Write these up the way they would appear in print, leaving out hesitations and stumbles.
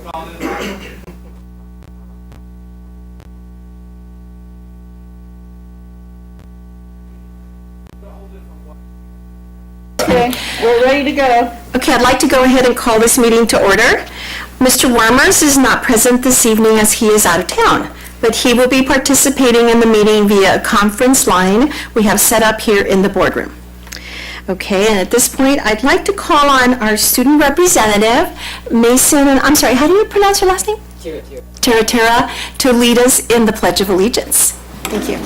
Okay, we're ready to go. Okay, I'd like to go ahead and call this meeting to order. Mr. Warmers is not present this evening as he is out of town, but he will be participating in the meeting via a conference line we have set up here in the boardroom. Okay, and at this point, I'd like to call on our student representative, Mason, and I'm sorry, how do you pronounce your last name? Tara, to lead us in the Pledge of Allegiance. Thank you.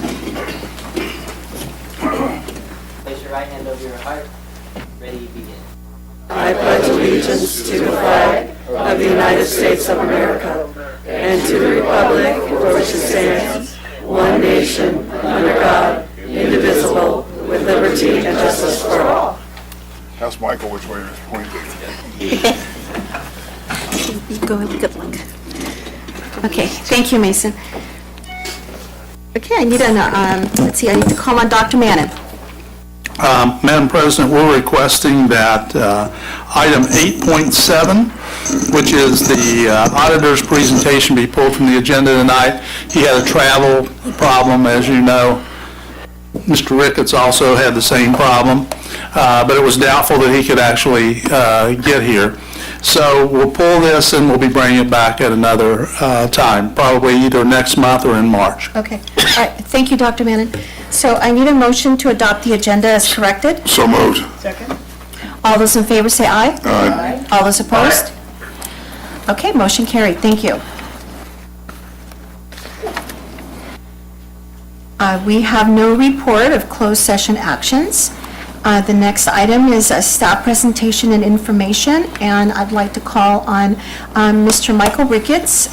Place your right hand over your heart. Ready, begin. I pledge allegiance to the flag of the United States of America and to the republic for which it stands, one nation, under God, indivisible, with liberty and justice for all. Ask Michael which way he's pointing. You go, good luck. Okay, thank you, Mason. Okay, I need I need to call on Dr. Mannon. Madam President, we're requesting that item 8.7, which is the auditor's presentation, be pulled from the agenda tonight. He had a travel problem, as you know. Mr. Ricketts also had the same problem, but it was doubtful that he could actually get here. So we'll pull this and we'll be bringing it back at another time, probably either next month or in March. Okay, all right, thank you, Dr. Mannon. So I need a motion to adopt the agenda as corrected. So moved. Second. All those in favor say aye. Aye. All those opposed? Okay, motion carried, thank you. We have no report of closed session actions. The next item is a staff presentation and information, and I'd like to call on Mr. Michael Ricketts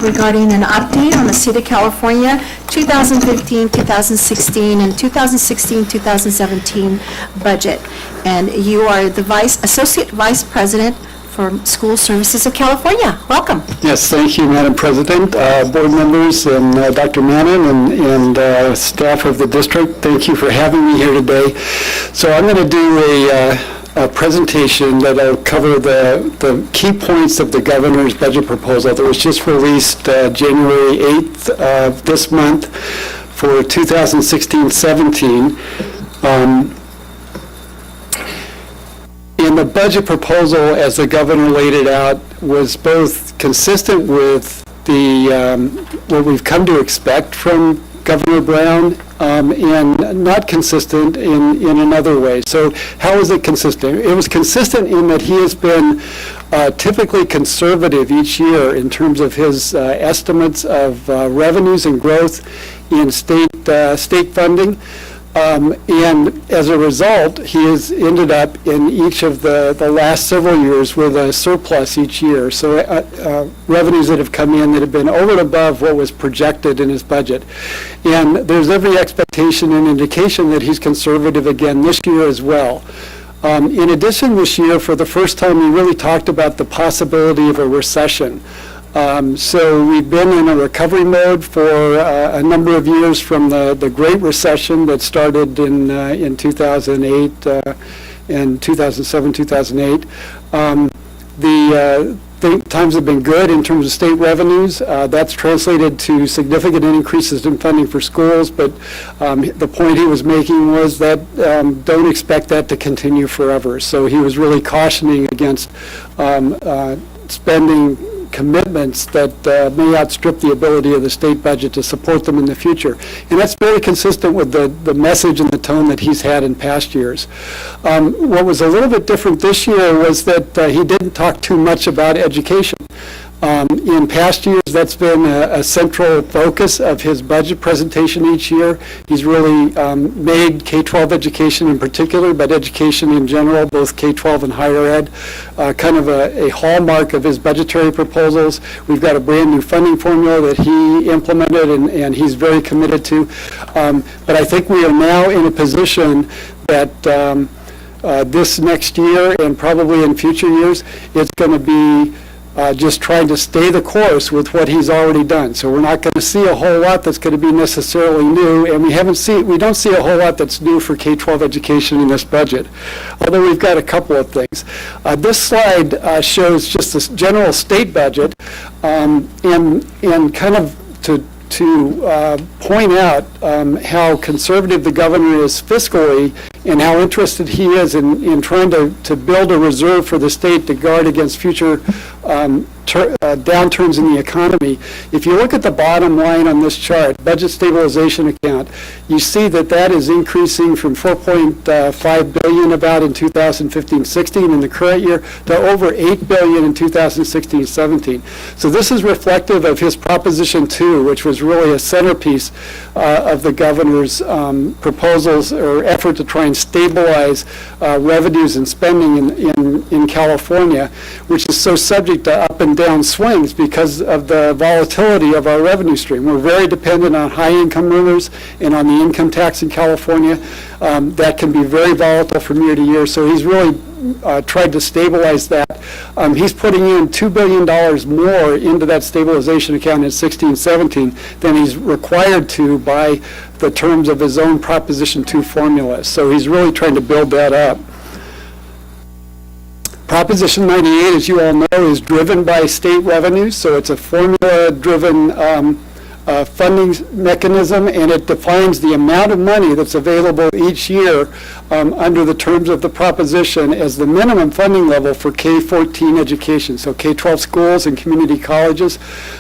regarding an update on the State of California 2015, 2016, and 2016-2017 budget. And you are the Associate Vice President for School Services of California. Welcome. Yes, thank you, Madam President, board members, and Dr. Mannon, and staff of the district. Thank you for having me here today. So I'm going to do a presentation that will cover the key points of the governor's budget proposal that was just released January 8th of this month for 2016-17. And the budget proposal, as the governor laid it out, was both consistent with what we've come to expect from Governor Brown, and not consistent in another way. So how is it consistent? It was consistent in that he has been typically conservative each year in terms of his estimates of revenues and growth in state funding. And as a result, he has ended up in each of the last several years with a surplus each year. So revenues that have come in that have been over and above what was projected in his budget. And there's every expectation and indication that he's conservative again this year as well. In addition, this year, for the first time, we really talked about the possibility of a recession. So we've been in a recovery mode for a number of years from the Great Recession that started in 2008 and 2007, 2008. Times have been good in terms of state revenues. That's translated to significant increases in funding for schools, but the point he was making was that don't expect that to continue forever. So he was really cautioning against spending commitments that may outstrip the ability of the state budget to support them in the future. And that's very consistent with the message and the tone that he's had in past years. What was a little bit different this year was that he didn't talk too much about education. In past years, that's been a central focus of his budget presentation each year. He's really made K-12 education in particular, but education in general, both K-12 and higher ed, kind of a hallmark of his budgetary proposals. We've got a brand new funding formula that he implemented and he's very committed to. But I think we are now in a position that this next year and probably in future years, it's going to be just trying to stay the course with what he's already done. So we're not going to see a whole lot that's going to be necessarily new, and we don't see a whole lot that's new for K-12 education in this budget, although we've got a couple of things. This slide shows just the general state budget, and kind of to point out how conservative the governor is fiscally and how interested he is in trying to build a reserve for the state to guard against future downturns in the economy. If you look at the bottom line on this chart, budget stabilization account, you see that is increasing from $4.5 billion about in 2015-16 in the current year to over $8 billion in 2016-17. So this is reflective of his Proposition 2, which was really a centerpiece of the governor's proposals or effort to try and stabilize revenues and spending in California, which is so subject to up and down swings because of the volatility of our revenue stream. We're very dependent on high income earners and on the income tax in California. That can be very volatile from year to year. So he's really tried to stabilize that. He's putting in $2 billion more into that stabilization account in 16-17 than he's required to by the terms of his own Proposition 2 formula. So he's really trying to build that up. Proposition 98, as you all know, is driven by state revenues, so it's a formula-driven funding mechanism, and it defines the amount of money that's available each year under the terms of the proposition as the minimum funding level for K-14 education, so K-12 schools and community colleges.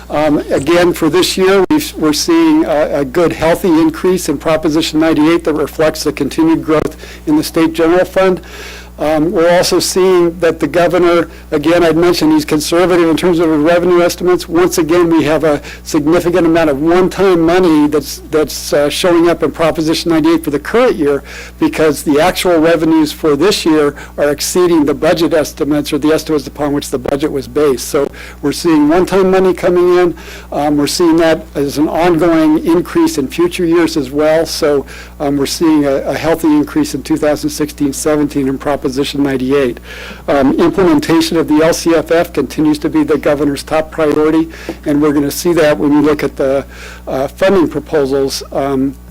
Again, for this year, we're seeing a good, healthy increase in Proposition 98 that reflects the continued growth in the state general fund. We're also seeing that the governor, again, I'd mentioned he's conservative in terms of his revenue estimates. Once again, we have a significant amount of one-time money that's showing up in Proposition 98 for the current year because the actual revenues for this year are exceeding the budget estimates or the estimates upon which the budget was based. So we're seeing one-time money coming in. We're seeing that as an ongoing increase in future years as well. So we're seeing a healthy increase in 2016-17 in Proposition 98. Implementation of the LCFF continues to be the governor's top priority, and we're going to see that when we look at the funding proposals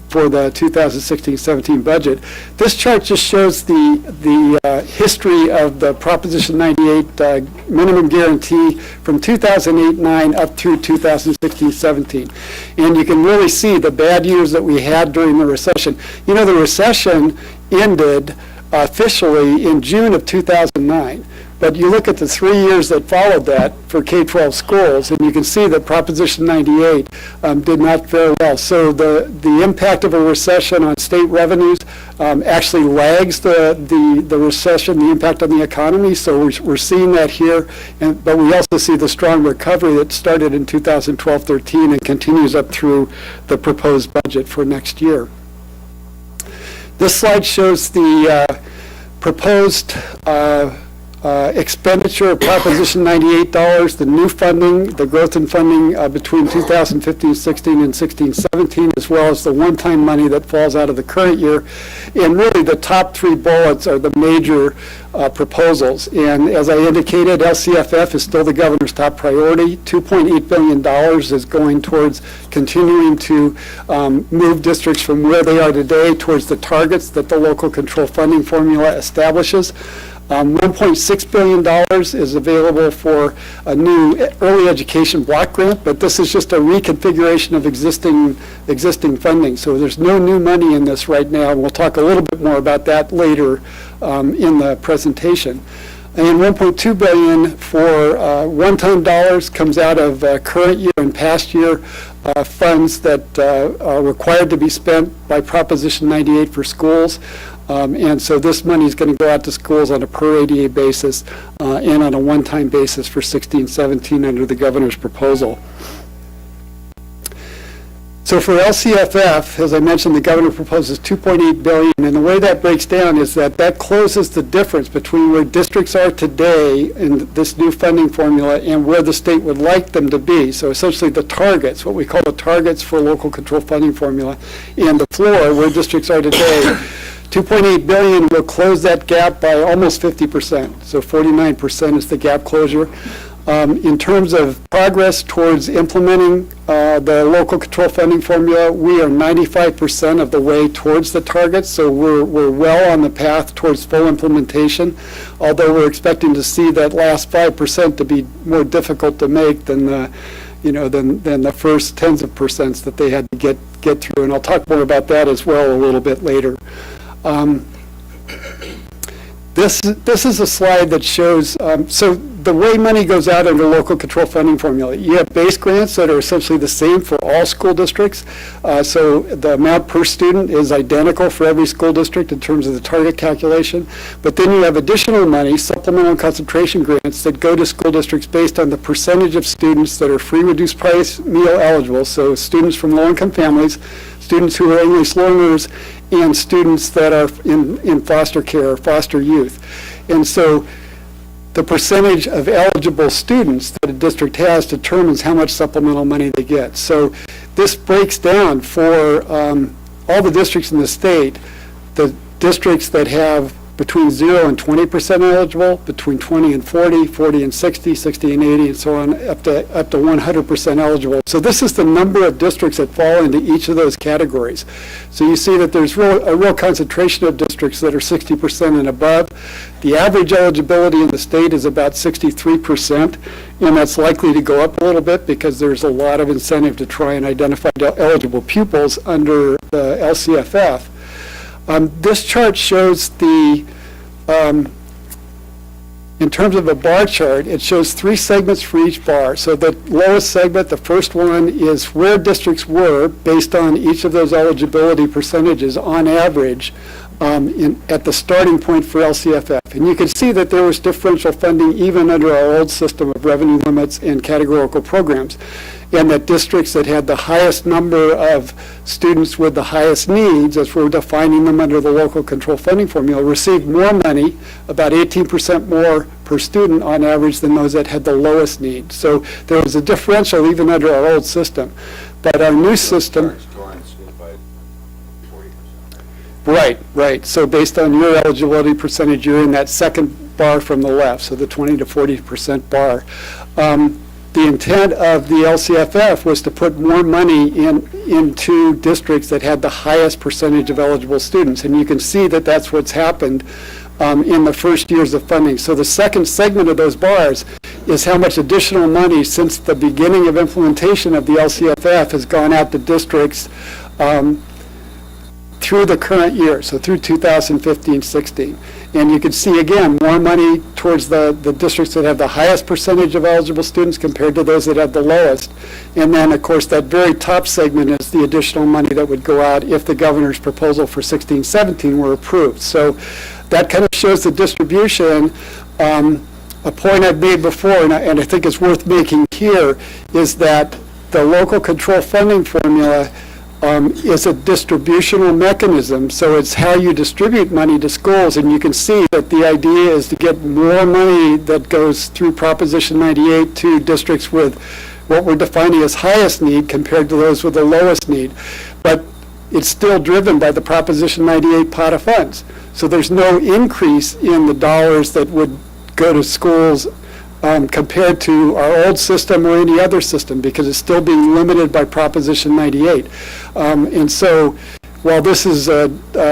for the 2016-17 budget. This chart just shows the history of the Proposition 98 minimum guarantee from 2008-9 up through 2016-17. And you can really see the bad years that we had during the recession. You know, the recession ended officially in June of 2009. But you look at the 3 years that followed that for K-12 schools, and you can see that Proposition 98 did not fare well. So the impact of a recession on state revenues actually lags the recession, the impact on the economy. So we're seeing that here, but we also see the strong recovery that started in 2012-13 and continues up through the proposed budget for next year. This slide shows the proposed expenditure of Proposition 98 dollars, the new funding, the growth in funding between 2015-16 and 16-17, as well as the one-time money that falls out of the current year. And really the top three bullets are the major proposals. And as I indicated, LCFF is still the governor's top priority. $2.8 billion is going towards continuing to move districts from where they are today towards the targets that the local control funding formula establishes. $1.6 billion is available for a new early education block grant, but this is just a reconfiguration of existing funding. So there's no new money in this right now, and we'll talk a little bit more about that later in the presentation. And $1.2 billion for one-time dollars comes out of current year and past year funds that are required to be spent by Proposition 98 for schools. And so this money is going to go out to schools on a per ADA basis and on a one-time basis for 16-17 under the governor's proposal. So for LCFF, as I mentioned, the governor proposes $2.8 billion, and the way that breaks down is that closes the difference between where districts are today in this new funding formula and where the state would like them to be. So essentially the targets, what we call the targets for local control funding formula, and the floor where districts are today. $2.8 billion will close that gap by almost 50%. So 49% is the gap closure. In terms of progress towards implementing the local control funding formula, we are 95% of the way towards the target, so we're well on the path towards full implementation, although we're expecting to see that last 5% to be more difficult to make than the first tens of percents that they had to get through, and I'll talk more about that as well a little bit later. This is a slide that shows, so the way money goes out under local control funding formula, you have base grants that are essentially the same for all school districts. So the amount per student is identical for every school district in terms of the target calculation. But then you have additional money, supplemental and concentration grants, that go to school districts based on the percentage of students that are free reduced price meal eligible. So students from low-income families, students who are English learners, and students that are in foster care or foster youth. And so the percentage of eligible students that a district has determines how much supplemental money they get. So this breaks down for all the districts in the state, the districts that have between 0 and 20% eligible, between 20 and 40, 40 and 60, 60 and 80, and so on, up to 100% eligible. So this is the number of districts that fall into each of those categories. So you see that there's a real concentration of districts that are 60% and above. The average eligibility in the state is about 63%, and that's likely to go up a little bit because there's a lot of incentive to try and identify eligible pupils under the LCFF. This chart shows the, in terms of a bar chart, it shows 3 segments for each bar. So the lowest segment, the first one, is where districts were based on each of those eligibility percentages on average at the starting point for LCFF. And you can see that there was differential funding even under our old system of revenue limits and categorical programs, and that districts that had the highest number of students with the highest needs, as we're defining them under the local control funding formula, received more money, about 18% more per student on average than those that had the lowest need. So there was a differential even under our old system. But our new system... Torrance is by 40%. Right. So based on your eligibility percentage, you're in that second bar from the left, so the 20 to 40% bar. The intent of the LCFF was to put more money into districts that had the highest percentage of eligible students, and you can see that that's what's happened in the first years of funding. So the second segment of those bars is how much additional money since the beginning of implementation of the LCFF has gone out to districts through the current year, so through 2015-16. And you can see, again, more money towards the districts that have the highest percentage of eligible students compared to those that have the lowest. And then, of course, that very top segment is the additional money that would go out if the governor's proposal for 16-17 were approved. So that kind of shows the distribution. A point I've made before, and I think it's worth making here, is that the local control funding formula is a distributional mechanism, so it's how you distribute money to schools, and you can see that the idea is to get more money that goes through Proposition 98 to districts with what we're defining as highest need compared to those with the lowest need. But it's still driven by the Proposition 98 pot of funds. So there's no increase in the dollars that would go to schools compared to our old system or any other system, because it's still being limited by Proposition 98. And so while this is a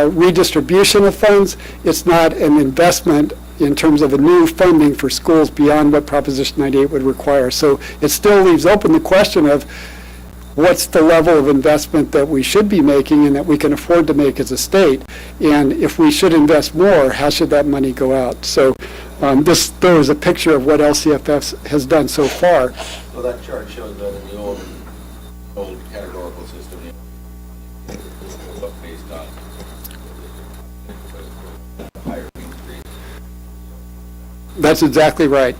redistribution of funds, it's not an investment in terms of a new funding for schools beyond what Proposition 98 would require. So it still leaves open the question of what's the level of investment that we should be making and that we can afford to make as a state. And if we should invest more, how should that money go out? So this, there is a picture of what LCFF has done so far. Well, that chart shows that in the old categorical system, it was based on higher increase. That's exactly right.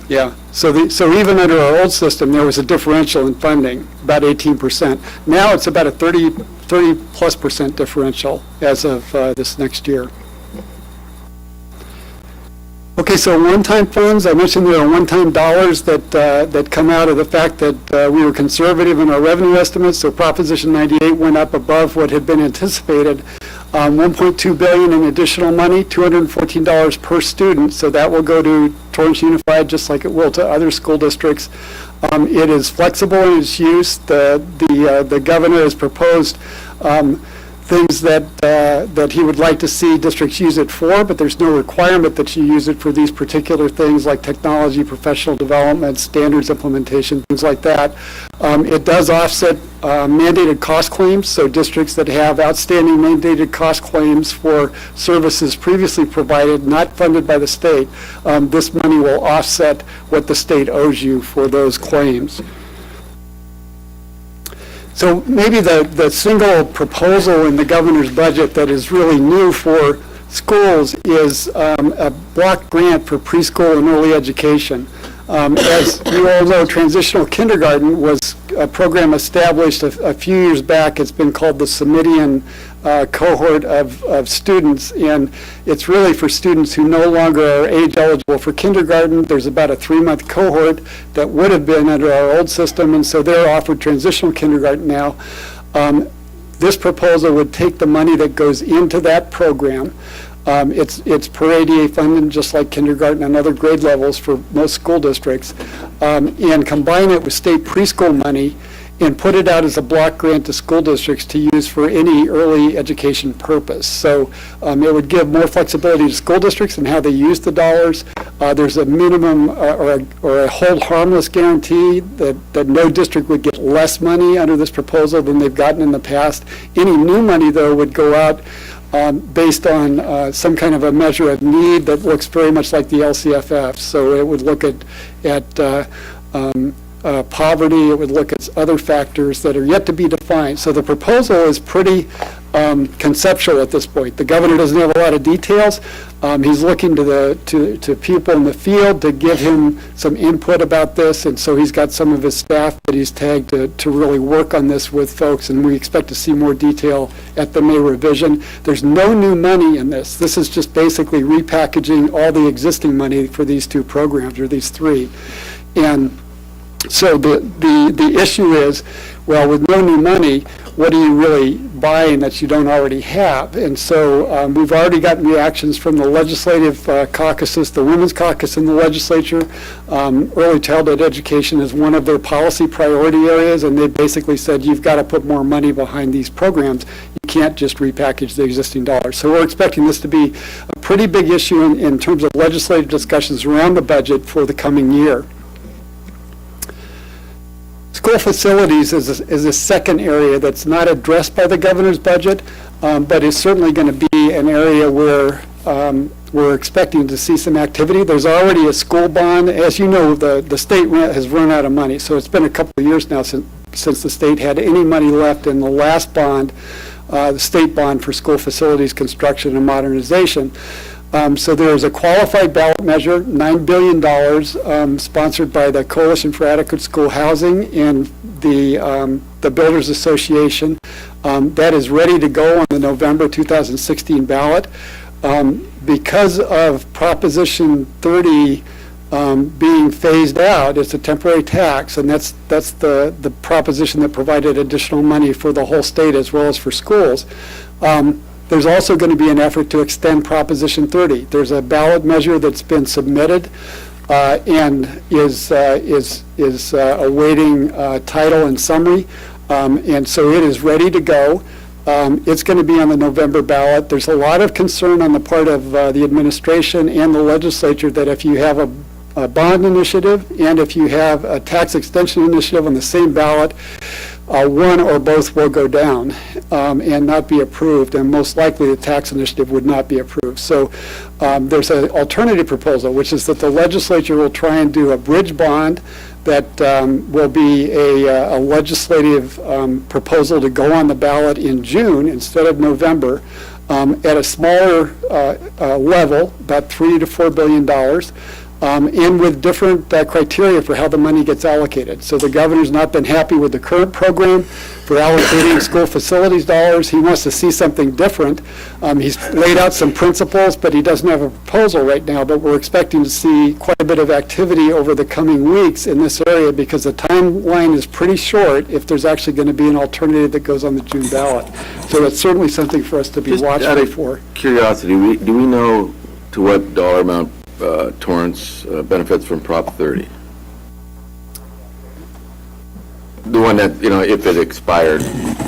Yeah. So even under our old system, there was a differential in funding, about 18%. Now it's about a 30+% differential as of this next year. Okay, so one-time funds, I mentioned there are one-time dollars that come out of the fact that we were conservative in our revenue estimates, so Proposition 98 went up above what had been anticipated. $1.2 billion in additional money, $214 per student, so that will go to Torrance Unified, just like it will to other school districts. It is flexible in its use. The governor has proposed things that he would like to see districts use it for, but there's no requirement that you use it for these particular things like technology, professional development, standards implementation, things like that. It does offset mandated cost claims, so districts that have outstanding mandated cost claims for services previously provided, not funded by the state, this money will offset what the state owes you for those claims. So maybe the single proposal in the governor's budget that is really new for schools is a block grant for preschool and early education. As you all know, transitional kindergarten was a program established a few years back. It's been called the Summidian cohort of students, and it's really for students who no longer are age eligible for kindergarten. There's about a 3-month cohort that would have been under our old system, and so they're offered transitional kindergarten now. This proposal would take the money that goes into that program. It's per ADA funded, just like kindergarten and other grade levels for most school districts, and combine it with state preschool money and put it out as a block grant to school districts to use for any early education purpose. So it would give more flexibility to school districts in how they use the dollars. There's a minimum or a hold harmless guarantee that no district would get less money under this proposal than they've gotten in the past. Any new money, though, would go out based on some kind of a measure of need that looks very much like the LCFF. So it would look at poverty, it would look at other factors that are yet to be defined. So the proposal is pretty conceptual at this point. The governor doesn't have a lot of details. He's looking to people in the field to give him some input about this, and so he's got some of his staff that he's tagged to really work on this with folks, and we expect to see more detail at the May revision. There's no new money in this. This is just basically repackaging all the existing money for these two programs, or these three. And so the issue is, well, with no new money, what are you really buying that you don't already have? And so we've already gotten reactions from the legislative caucuses, the Women's Caucus in the legislature. Early childhood education is one of their policy priority areas, and they basically said, you've got to put more money behind these programs. You can't just repackage the existing dollars. So we're expecting this to be a pretty big issue in terms of legislative discussions around the budget for the coming year. School facilities is a second area that's not addressed by the governor's budget, but is certainly going to be an area where we're expecting to see some activity. There's already a school bond. As you know, the state has run out of money, so it's been a couple of years now since the state had any money left in the last bond, the state bond for school facilities construction and modernization. So there is a qualified ballot measure, $9 billion, sponsored by the Coalition for Adequate School Housing and the Builders Association. That is ready to go on the November 2016 ballot. Because of Proposition 30 being phased out, it's a temporary tax, and that's the proposition that provided additional money for the whole state as well as for schools. There's also going to be an effort to extend Proposition 30. There's a ballot measure that's been submitted and is awaiting title and summary, and so it is ready to go. It's going to be on the November ballot. There's a lot of concern on the part of the administration and the legislature that if you have a bond initiative and if you have a tax extension initiative on the same ballot, one or both will go down and not be approved, and most likely the tax initiative would not be approved. So there's an alternative proposal, which is that the legislature will try and do a bridge bond that will be a legislative proposal to go on the ballot in June instead of November at a smaller level, about $3 to $4 billion. And with different criteria for how the money gets allocated. So the governor's not been happy with the current program for allocating school facilities dollars. He wants to see something different. He's laid out some principles, but he doesn't have a proposal right now. But we're expecting to see quite a bit of activity over the coming weeks in this area because the timeline is pretty short if there's actually going to be an alternative that goes on the June ballot. So it's certainly something for us to be watching for. Curiosity, do we know to what dollar amount Torrance benefits from Prop 30? The one that, if it expired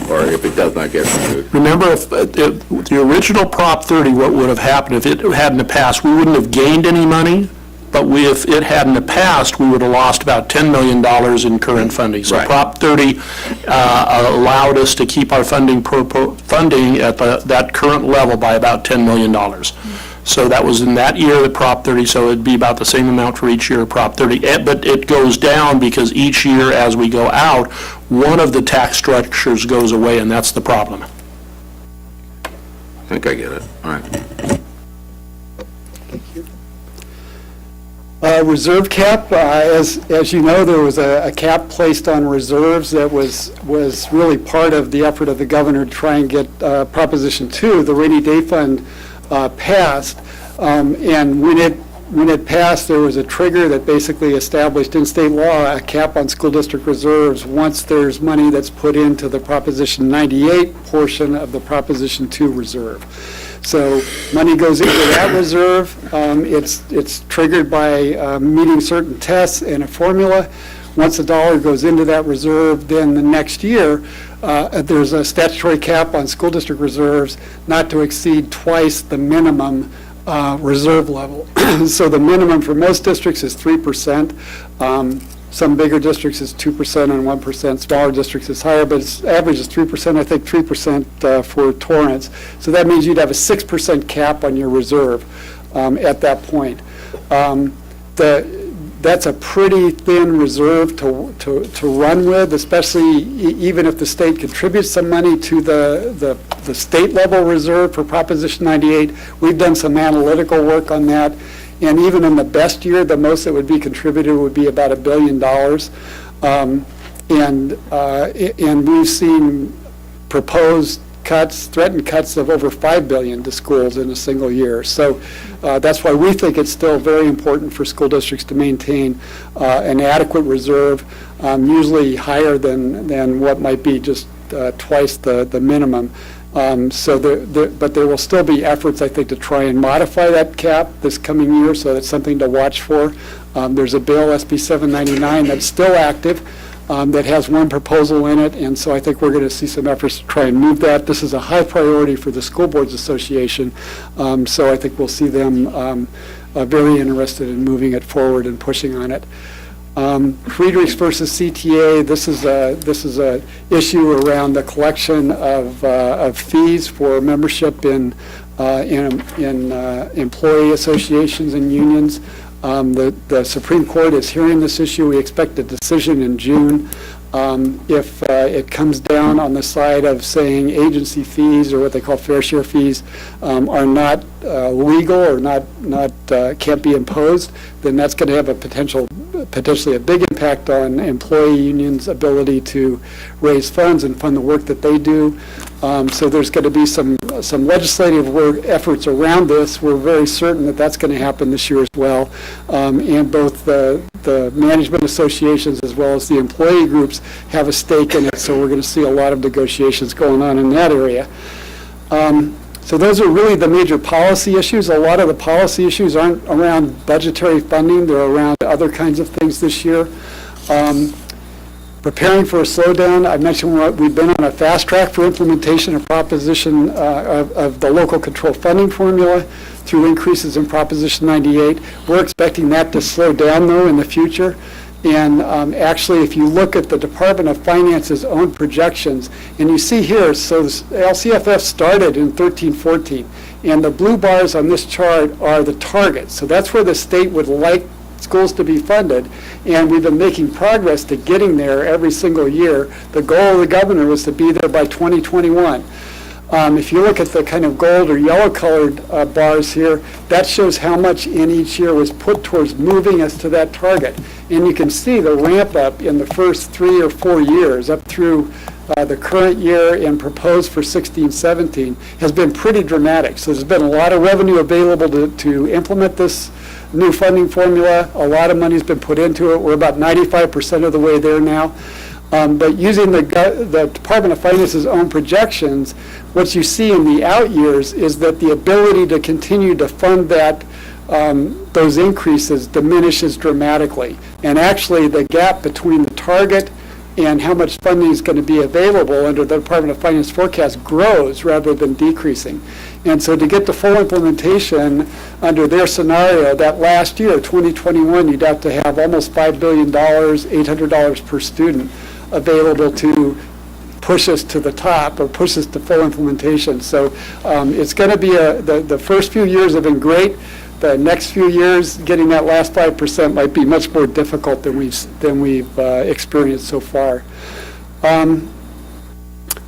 or if it does not get renewed. Remember, if the original Prop 30, what would have happened if it hadn't passed, we wouldn't have gained any money, but if it hadn't passed, we would have lost about $10 million in current funding. So Right. Prop 30 allowed us to keep our funding at that current level by about $10 million. So that was in that year, the Prop 30, so it'd be about the same amount for each year of Prop 30. But it goes down because each year as we go out, one of the tax structures goes away, and that's the problem. I think I get it. All right. Reserve cap, as you know, there was a cap placed on reserves that was really part of the effort of the governor to try and get Proposition 2, the rainy day fund, passed. And when it passed, there was a trigger that basically established in state law a cap on school district reserves once there's money that's put into the Proposition 98 portion of the Proposition 2 reserve. So money goes into that reserve. It's triggered by meeting certain tests and a formula. Once a dollar goes into that reserve, then the next year, there's a statutory cap on school district reserves not to exceed twice the minimum reserve level. So the minimum for most districts is 3%. Some bigger districts is 2% and 1%. Smaller districts is higher, but its average is 3%. I think 3% for Torrance. So that means you'd have a 6% cap on your reserve at that point. That's a pretty thin reserve to run with, especially even if the state contributes some money to the state level reserve for Proposition 98. We've done some analytical work on that, and even in the best year, the most that would be contributed would be about $1 billion. And we've seen proposed cuts, threatened cuts of over $5 billion to schools in a single year. So that's why we think it's still very important for school districts to maintain an adequate reserve, usually higher than what might be just twice the minimum. But there will still be efforts, I think, to try and modify that cap this coming year, so that's something to watch for. There's a bill, SB 799, that's still active, that has one proposal in it, and so I think we're going to see some efforts to try and move that. This is a high priority for the School Boards Association, so I think we'll see them very interested in moving it forward and pushing on it. Friedrichs versus CTA, this is a issue around the collection of fees for membership in employee associations and unions. The Supreme Court is hearing this issue. We expect a decision in June. If it comes down on the side of saying agency fees, or what they call fair share fees, are not legal or can't be imposed, then that's going to have a potentially a big impact on employee unions' ability to raise funds and fund the work that they do. So there's going to be some legislative efforts around this. We're very certain that that's going to happen this year as well. And both the management associations as well as the employee groups have a stake in it, so we're going to see a lot of negotiations going on in that area. So those are really the major policy issues. A lot of the policy issues aren't around budgetary funding. They're around other kinds of things this year. Preparing for a slowdown, I mentioned we've been on a fast track for implementation of Proposition of the local control funding formula through increases in Proposition 98. We're expecting that to slow down, though, in the future. And actually, if you look at the Department of Finance's own projections, and you see here, so LCFF started in 13-14, and the blue bars on this chart are the targets. So that's where the state would like schools to be funded, and we've been making progress to getting there every single year. The goal of the governor was to be there by 2021. If you look at the kind of gold or yellow colored bars here, that shows how much in each year was put towards moving us to that target. And you can see the ramp up in the first 3 or 4 years up through the current year and proposed for 16-17 has been pretty dramatic. So there's been a lot of revenue available to implement this new funding formula. A lot of money's been put into it. We're about 95% of the way there now. But using the Department of Finance's own projections, what you see in the out years is that the ability to continue to fund that those increases diminishes dramatically. And actually, the gap between the target and how much funding is going to be available under the Department of Finance forecast grows rather than decreasing. And so to get to full implementation under their scenario, that last year, 2021, you'd have to have almost $5 billion, $800 per student available to push us to the top or push us to full implementation. So it's going to be the first few years have been great. The next few years, getting that last 5% might be much more difficult than we've experienced so far.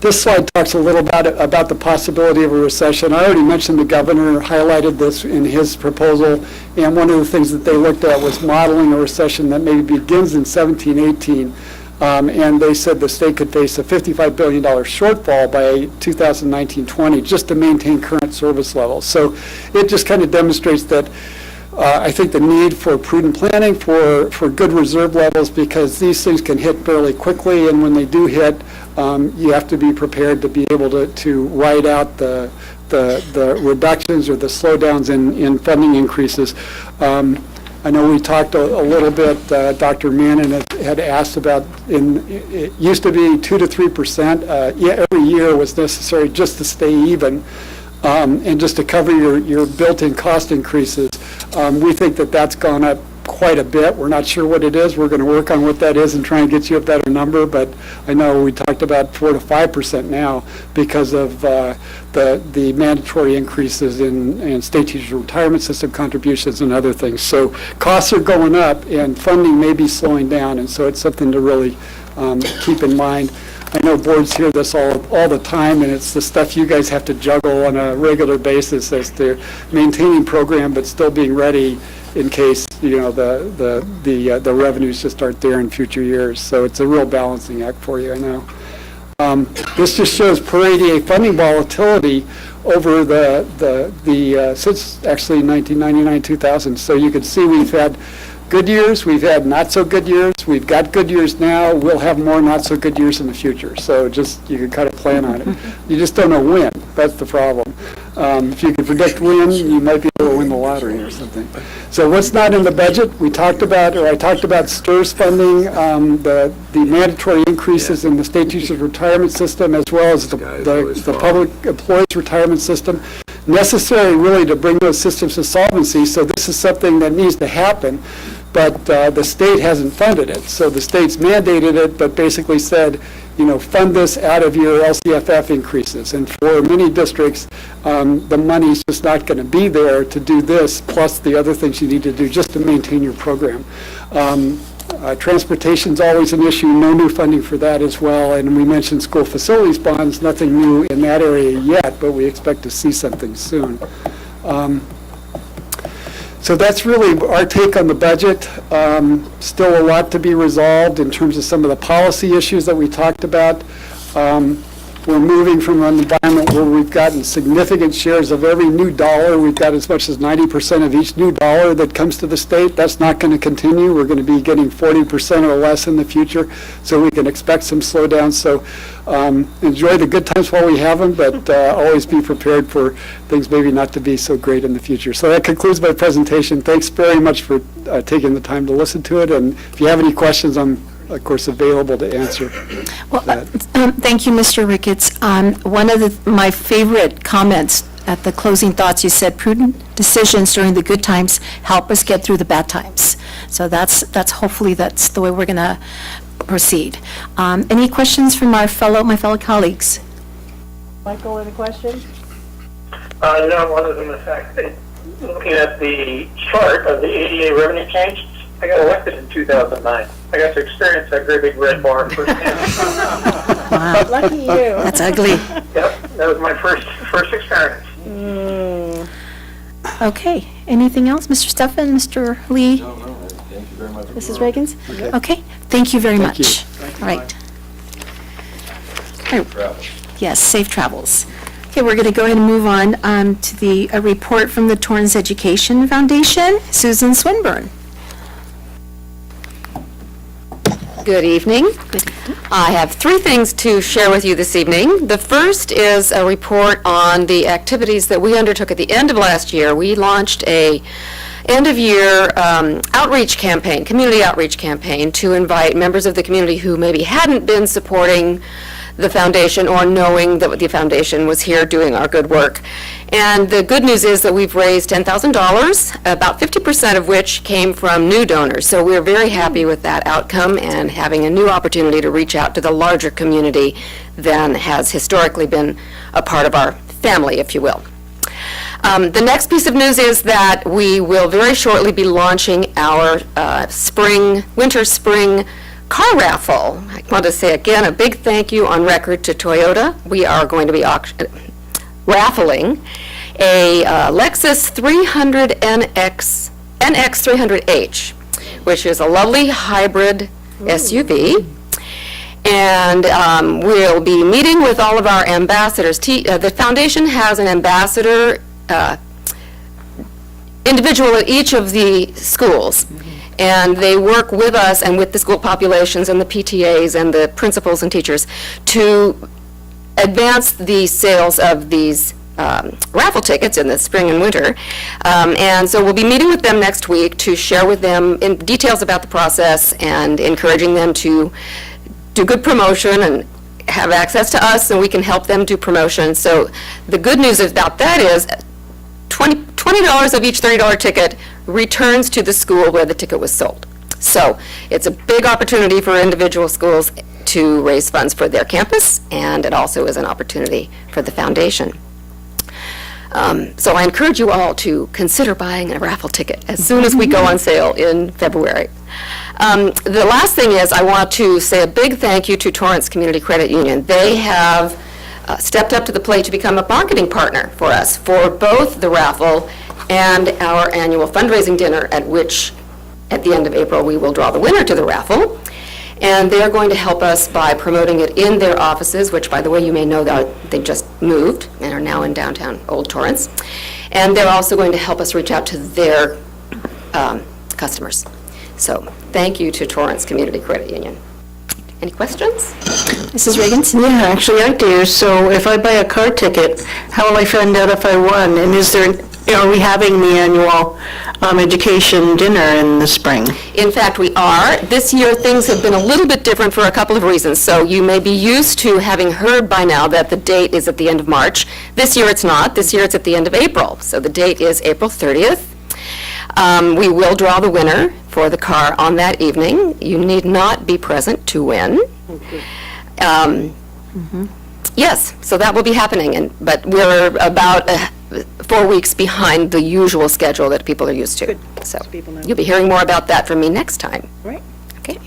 This slide talks a little about the possibility of a recession. I already mentioned the governor highlighted this in his proposal, and one of the things that they looked at was modeling a recession that maybe begins in 17-18. And they said the state could face a $55 billion shortfall by 2019-20 just to maintain current service levels. So it just kind of demonstrates that I think the need for prudent planning, for good reserve levels, because these things can hit fairly quickly, and when they do hit, you have to be prepared to be able to ride out the reductions or the slowdowns in funding increases. I know we talked a little bit, Dr. Mannon had asked about, it used to be 2 to 3%. Every year was necessary just to stay even and just to cover your built-in cost increases. We think that that's gone up quite a bit. We're not sure what it is. We're going to work on what that is and try and get you a better number, but I know we talked about 4 to 5% now because of the mandatory increases in state teacher retirement system contributions and other things. So costs are going up and funding may be slowing down, and so it's something to really keep in mind. I know boards hear this all the time, and it's the stuff you guys have to juggle on a regular basis as to maintaining program but still being ready in case the revenues just aren't there in future years. So it's a real balancing act for you, I know. This just shows per ADA funding volatility over since actually 1999-2000. So you can see we've had good years, we've had not so good years, we've got good years now, we'll have more not so good years in the future. So just, you can kind of plan on it. You just don't know when, that's the problem. If you could predict when, you might be able to win the lottery or something. So what's not in the budget? I talked about STIRS funding, the mandatory increases in the state teachers retirement system, as well as the public employees retirement system, necessary really to bring those systems to solvency. So this is something that needs to happen, but the state hasn't funded it. So the state's mandated it, but basically said, fund this out of your LCFF increases. And for many districts, the money's just not going to be there to do this, plus the other things you need to do just to maintain your program. Transportation's always an issue, no new funding for that as well. And we mentioned school facilities bonds, nothing new in that area yet, but we expect to see something soon. So that's really our take on the budget. Still a lot to be resolved in terms of some of the policy issues that we talked about. We're moving from an environment where we've gotten significant shares of every new dollar. We've got as much as 90% of each new dollar that comes to the state. That's not going to continue. We're going to be getting 40% or less in the future, so we can expect some slowdown. So enjoy the good times while we have them, but always be prepared for things maybe not to be so great in the future. So that concludes my presentation. Thanks very much for taking the time to listen to it, and if you have any questions, I'm of course, available to answer. Well, thank you, Mr. Ricketts. One of my favorite comments at the closing thoughts, you said prudent decisions during the good times help us get through the bad times. So that's hopefully that's the way we're going to proceed. Any questions from my fellow colleagues? Michael, any questions? No, other than the fact that looking at the chart of the ADA revenue change, I got elected in 2009. I got to experience that great big red bar firsthand. Wow. Lucky you. That's ugly. Yep, that was my first experience. Okay. Anything else? Mr. Steffen, Mr. Lee? No, thank you very much. Mrs. Reagans? Okay. Thank you very much. All right. Yes, safe travels. Okay, we're going to go ahead and move on to the report from the Torrance Education Foundation. Susan Swinburne. Good evening. I have 3 things to share with you this evening. The first is a report on the activities that we undertook at the end of last year. We launched a end-of-year outreach campaign, community outreach campaign, to invite members of the community who maybe hadn't been supporting the foundation or knowing that the foundation was here doing our good work. And the good news is that we've raised $10,000, about 50% of which came from new donors. So we're very happy with that outcome and having a new opportunity to reach out to the larger community than has historically been a part of our family, if you will. The next piece of news is that we will very shortly be launching our winter-spring car raffle. I want to say again a big thank you on record to Toyota. We are going to be raffling a Lexus 300 NX 300H, which is a lovely hybrid SUV. And we'll be meeting with all of our ambassadors. The foundation has an ambassador individual at each of the schools. And they work with us and with the school populations and the PTAs and the principals and teachers to advance the sales of these raffle tickets in the spring and winter. And so we'll be meeting with them next week to share with them in details about the process and encouraging them to do good promotion and have access to us, and we can help them do promotion. So the good news about that is $20 of each $30 ticket returns to the school where the ticket was sold. So it's a big opportunity for individual schools to raise funds for their campus, and it also is an opportunity for the foundation. So I encourage you all to consider buying a raffle ticket as soon as we go on sale in February. The last thing is I want to say a big thank you to Torrance Community Credit Union. They have stepped up to the plate to become a marketing partner for us for both the raffle and our annual fundraising dinner, at which, at the end of April, we will draw the winner to the raffle. And they're going to help us by promoting it in their offices, which, by the way, you may know that they just moved and are now in downtown Old Torrance. And they're also going to help us reach out to their customers. So thank you to Torrance Community Credit Union. Any questions? Mrs. Reagan? Yeah, actually I do. So if I buy a car ticket, how will I find out if I won? And are we having the annual education dinner in the spring? In fact, we are. This year, things have been a little bit different for a couple of reasons. So you may be used to having heard by now that the date is at the end of March. This year, it's not. This year, it's at the end of April. So the date is April 30th. We will draw the winner for the car on that evening. You need not be present to win. Yes, so that will be happening, but we're about 4 weeks behind the usual schedule that people are used to. So you'll be hearing more about that from me next time. Right. Okay.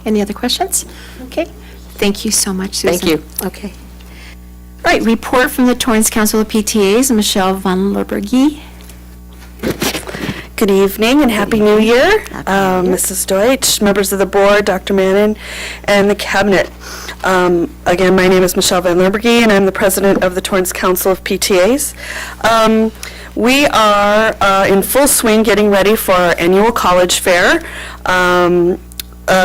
Any other questions? Okay. Thank you so much, Susan. Thank you. Okay. All right, report from the Torrance Council of PTAs, Michelle Van Lerbergy. Good evening and Happy New Year, Mrs. Deutsch, members of the board, Dr. Mannon, and the cabinet. Again, my name is Michelle Van Lerbergy, and I'm the president of the Torrance Council of PTAs. We are in full swing getting ready for our annual college fair,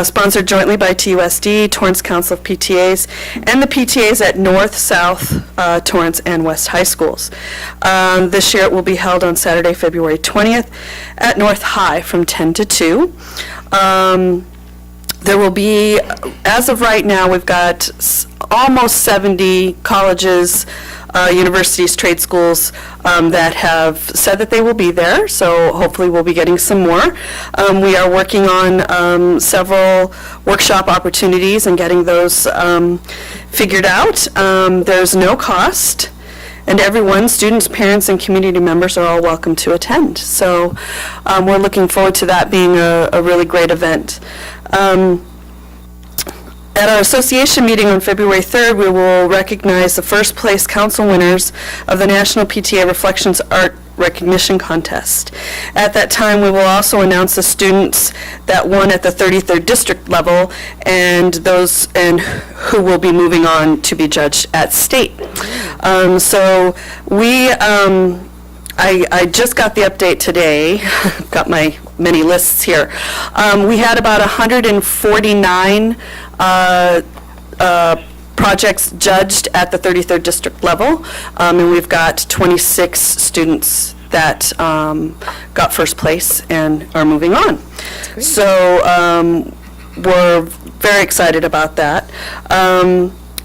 sponsored jointly by TUSD, Torrance Council of PTAs, and the PTAs at North, South, Torrance, and West High Schools. This year it will be held on Saturday, February 20th at North High from 10 to 2. There will be, as of right now, we've got almost 70 colleges, universities, trade schools that have said that they will be there, so hopefully we'll be getting some more. We are working on several workshop opportunities and getting those figured out. There's no cost, and everyone, students, parents, and community members are all welcome to attend. So we're looking forward to that being a really great event. At our association meeting on February 3rd, we will recognize the first place council winners of the National PTA Reflections Art Recognition Contest. At that time, we will also announce the students that won at the 33rd district level and those who will be moving on to be judged at state. So we, I just got the update today, got my many lists here. We had about 149 projects judged at the 33rd district level, and we've got 26 students that got first place and are moving on. So we're very excited about that.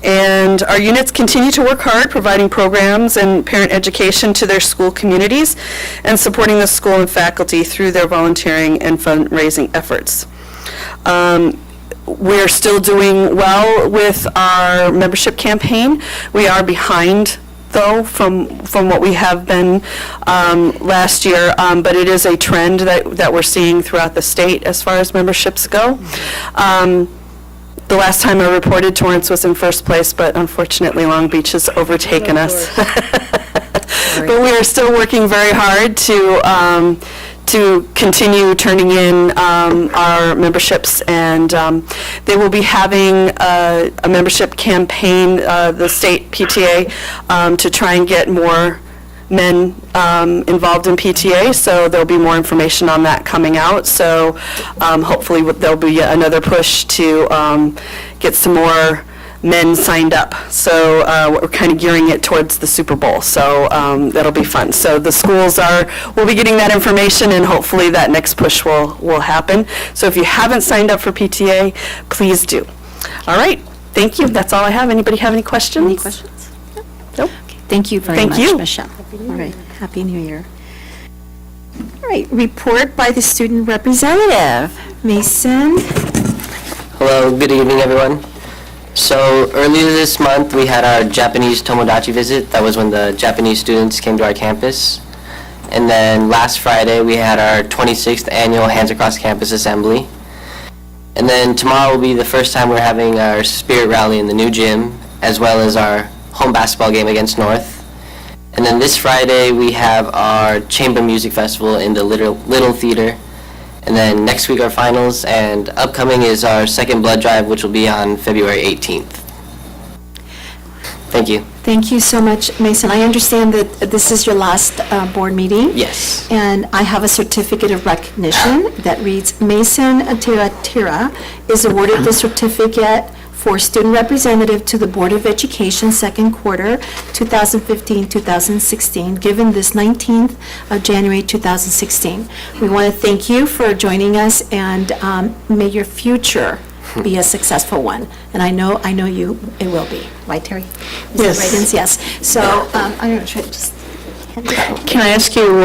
And our units continue to work hard, providing programs and parent education to their school communities and supporting the school and faculty through their volunteering and fundraising efforts. We're still doing well with our membership campaign. We are behind, though, from what we have been last year, but it is a trend that we're seeing throughout the state as far as memberships go. The last time I reported, Torrance was in first place, but unfortunately Long Beach has overtaken us. But we are still working very hard to continue turning in our memberships, and they will be having a membership campaign, the state PTA, to try and get more men involved in PTA, so there'll be more information on that coming out. So hopefully there'll be another push to get some more men signed up. So we're kind of gearing it towards the Super Bowl, so that'll be fun. So the schools will be getting that information, and hopefully that next push will happen. So if you haven't signed up for PTA, please do. All right, thank you. That's all I have. Anybody have any questions? Any questions? Nope. Thank you very Thank much, you. Michelle. All right, Happy New Year. All right, report by the student representative. Mason? Hello, good evening, everyone. So earlier this month, we had our Japanese Tomodachi visit. That was when the Japanese students came to our campus. And then last Friday, we had our 26th annual Hands Across Campus Assembly. And then tomorrow will be the first time we're having our Spirit Rally in the new gym, as well as our home basketball game against North. And then this Friday, we have our Chamber Music Festival in the Little Theater. And then next week, our finals, and upcoming is our second blood drive, which will be on February 18th. Thank you. Thank you so much, Mason. I understand that this is your last board meeting. Yes. And I have a certificate of recognition that reads, Mason Tira is awarded the certificate for student representative to the Board of Education second quarter 2015-2016, given this 19th of January 2016. We want to thank you for joining us, and may your future be a successful one. And I know you, it will be. Right, Terry? Yes. Reagans? Yes. So I'm going to try to just hand it over. Can I ask you,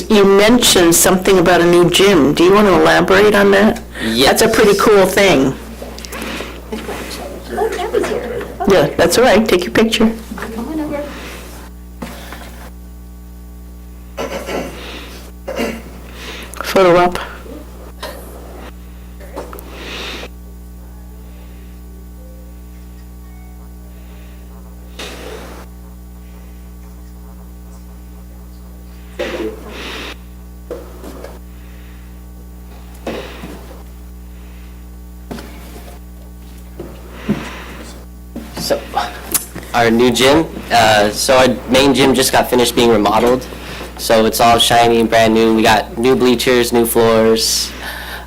you mentioned something about a new gym. Do you want to elaborate on that? Yes. That's a pretty cool thing. Oh, Kathy's here. Yeah, that's all right. Take your picture. Come on over. Photo up. So, our new gym, so our main gym just got finished being remodeled. So it's all shiny and brand new. We got new bleachers, new floors.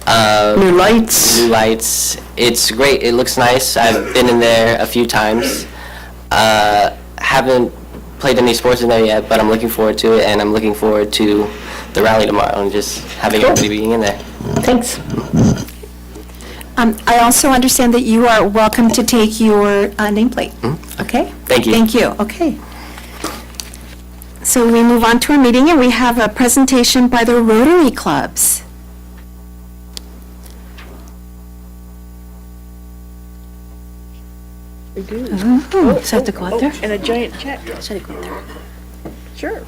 New lights. New lights. It's great. It looks nice. I've been in there a few times. Haven't played any sports in there yet, but I'm looking forward to it, and I'm looking forward to the rally tomorrow and just having everybody being in there. Thanks. I also understand that you are welcome to take your nameplate. Okay? Thank you. Thank you. Okay. So we move on to our meeting, and we have a presentation by the Rotary Clubs. We do. Oh, so I have to go out there? And a giant check. Should I go out there? Sure.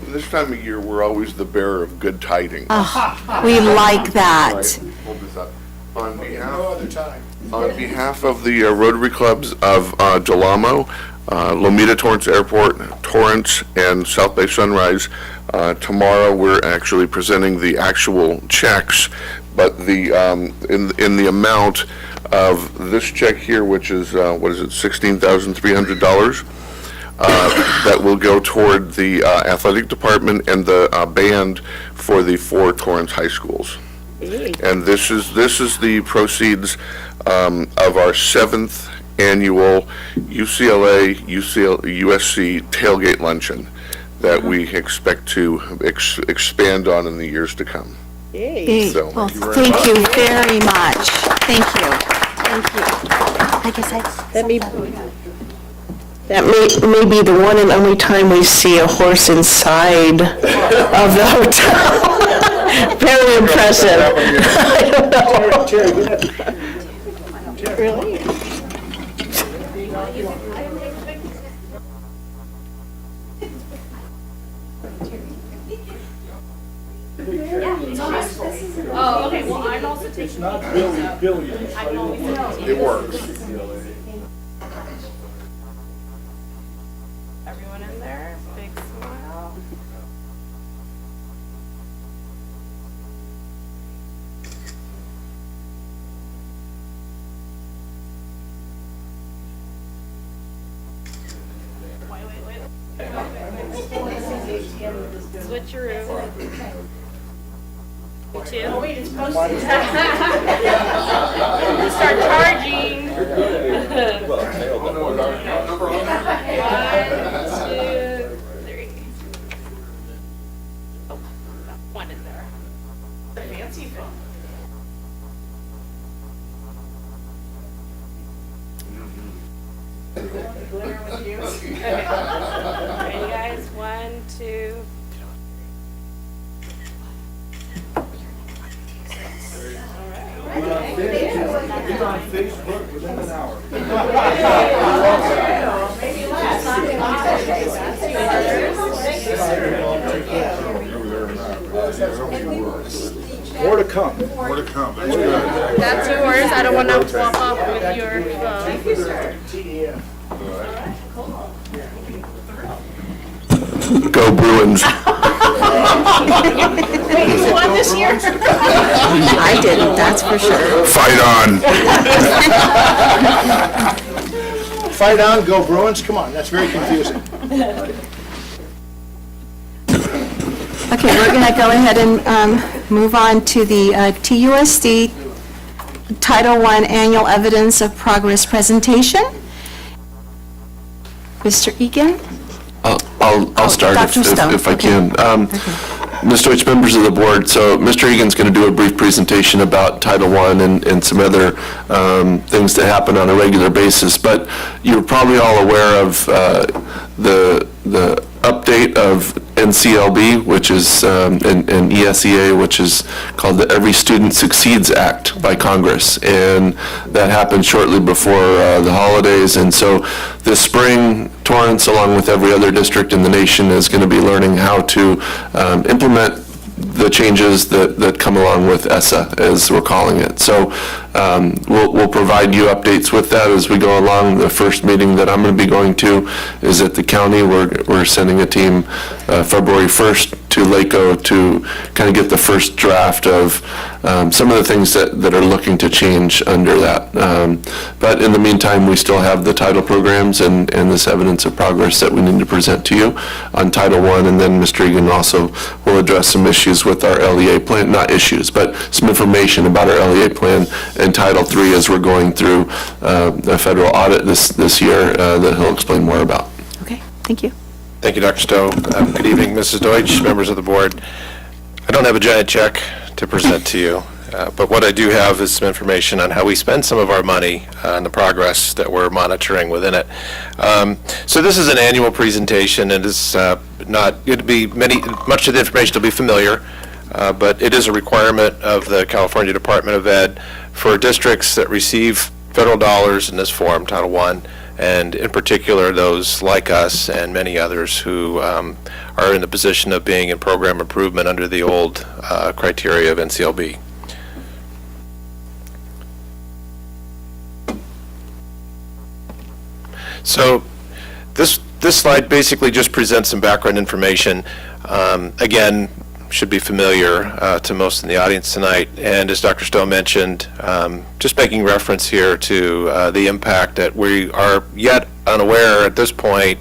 This time of year, we're always the bearer of good tidings. We like that. Hold this up. On behalf of the Rotary Clubs of Del Amo, Lomita Torrance Airport, Torrance, and South Bay Sunrise, tomorrow we're actually presenting the actual checks, but the in the amount of this check here, which is what is it, $16,300. That will go toward the athletic department and the band for the 4 Torrance high schools. And this is the proceeds of our 7th annual UCLA USC tailgate luncheon. that we expect to expand on in the years to come. So- Well, thank you very much. Thank you. Thank you. I guess That may be the one and only time we see a horse inside of the hotel. Very impressive. I don't know. Really? Oh, okay, well, I'm also taking. It's not billions. It works. Everyone in there, big smile. Wait. Switcheroo. Two. Oh, wait, it's posted. Start charging. One, two, three. Oh, one in there. Fancy phone. Glitter with you. Okay. Ready, guys? 1, 2. It's on Facebook within an hour. More to come. More to come. That's yours. I don't want to walk off with your phone. Go Bruins. Wait, who won this year? I didn't, that's for sure. Fight on. Fight on, go Bruins, come on, that's very confusing. Okay, we're going to go ahead and move on to the TUSD Title I Annual Evidence of Progress presentation. Mr. Egan? I'll start Dr. Stone, if I okay. can. Ms. Deutsch, members of the board, so Mr. Egan's going to do a brief presentation about Title I and some other things that happen on a regular basis, but you're probably all aware of the update of NCLB, which is, and ESEA, which is called the Every Student Succeeds Act by Congress, and that happened shortly before the holidays, and so this spring, Torrance, along with every other district in the nation, is going to be learning how to implement the changes that come along with ESSA, as we're calling it. So we'll provide you updates with that as we go along. The first meeting that I'm going to be going to is at the county. We're sending a team February 1st to LACO to kind of get the first draft of some of the things that are looking to change under that. But in the meantime, we still have the title programs and this evidence of progress that we need to present to you on Title I, and then Mr. Egan also will address some issues with our LEA plan, not issues, but some information about our LEA plan and Title III as we're going through a federal audit this year that he'll explain more about. Okay, thank you. Thank you, Dr. Stowe. Good evening, Mrs. Deutsch, members of the board. I don't have a giant check to present to you, but what I do have is some information on how we spend some of our money and the progress that we're monitoring within it. So this is an annual presentation, and it's not going to be much of the information will be familiar, but it is a requirement of the California Department of Ed for districts that receive federal dollars in this form, Title I, and in particular those like us and many others who are in the position of being in program improvement under the old criteria of NCLB. So this slide basically just presents some background information. Again, should be familiar to most in the audience tonight. And as Dr. Stowe mentioned, just making reference here to the impact that we are yet unaware at this point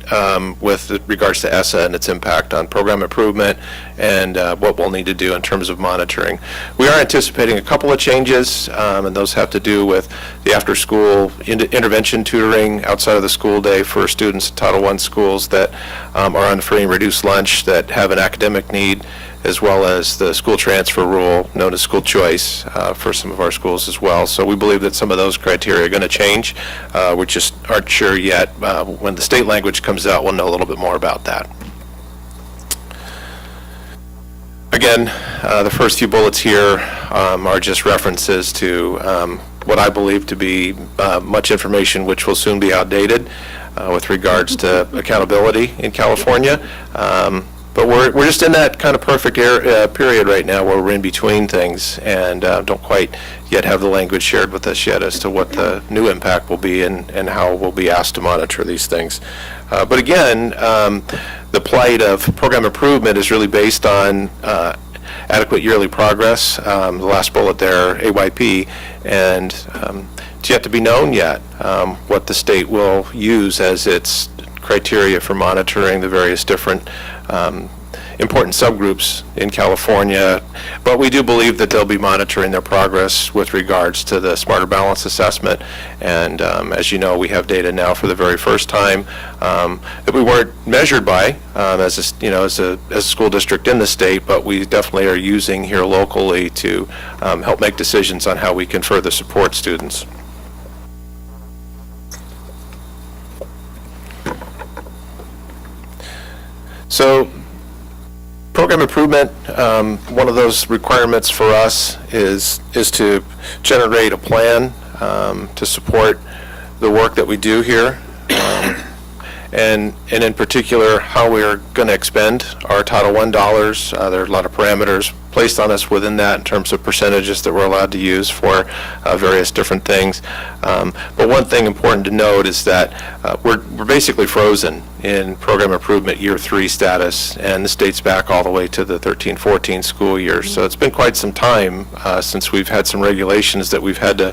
with regards to ESSA and its impact on program improvement and what we'll need to do in terms of monitoring. We are anticipating a couple of changes, and those have to do with the after-school intervention tutoring outside of the school day for students in Title I schools that are on free and reduced lunch that have an academic need, as well as the school transfer rule known as school choice for some of our schools as well. So we believe that some of those criteria are going to change. We just aren't sure yet. When the state language comes out, we'll know a little bit more about that. Again, the first few bullets here are just references to what I believe to be much information which will soon be outdated with regards to accountability in California. But we're just in that kind of perfect period right now where we're in between things and don't quite yet have the language shared with us yet as to what the new impact will be and how we'll be asked to monitor these things. But again, the plight of program improvement is really based on adequate yearly progress. The last bullet there, AYP, and it's yet to be known yet what the state will use as its criteria for monitoring the various different important subgroups in California, but we do believe that they'll be monitoring their progress with regards to the Smarter Balance Assessment. And as you know, we have data now for the very first time that we weren't measured by as a school district in the state, but we definitely are using here locally to help make decisions on how we can further support students. So, program improvement, one of those requirements for us is to generate a plan to support the work that we do here, and in particular how we are going to expend our Title I dollars. There are a lot of parameters placed on us within that in terms of percentages that we're allowed to use for various different things. But one thing important to note is that we're basically frozen in program improvement year 3 status, and this dates back all the way to the 13-14 school year. So it's been quite some time since we've had some regulations that we've had to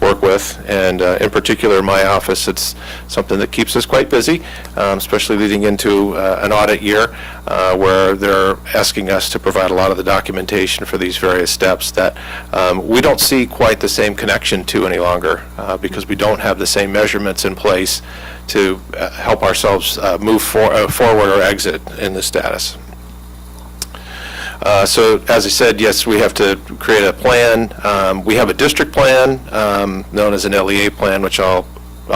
work with, and in particular in my office, it's something that keeps us quite busy, especially leading into an audit year where they're asking us to provide a lot of the documentation for these various steps that we don't see quite the same connection to any longer because we don't have the same measurements in place to help ourselves move forward or exit in the status. So as I said, yes, we have to create a plan. We have a district plan known as an LEA plan, which I'll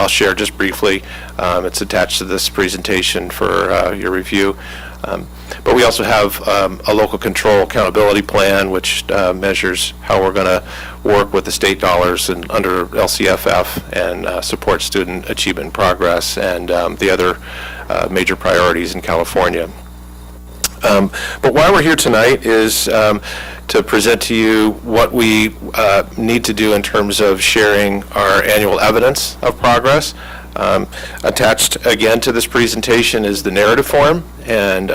share just briefly. It's attached to this presentation for your review. But we also have a local control accountability plan, which measures how we're going to work with the state dollars and under LCFF and support student achievement progress and the other major priorities in California. But why we're here tonight is to present to you what we need to do in terms of sharing our annual evidence of progress. Attached again to this presentation is the narrative form, and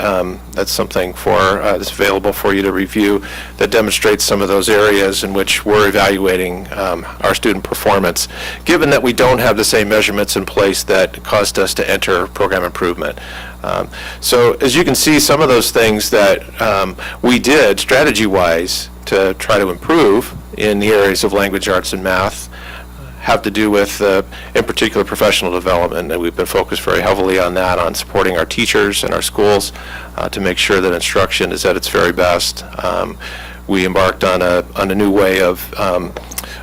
that's something that's available for you to review that demonstrates some of those areas in which we're evaluating our student performance, given that we don't have the same measurements in place that caused us to enter program improvement. So as you can see, some of those things that we did strategy-wise to try to improve in the areas of language arts and math have to do with, in particular, professional development, and we've been focused very heavily on that, on supporting our teachers and our schools to make sure that instruction is at its very best. We embarked on a new way of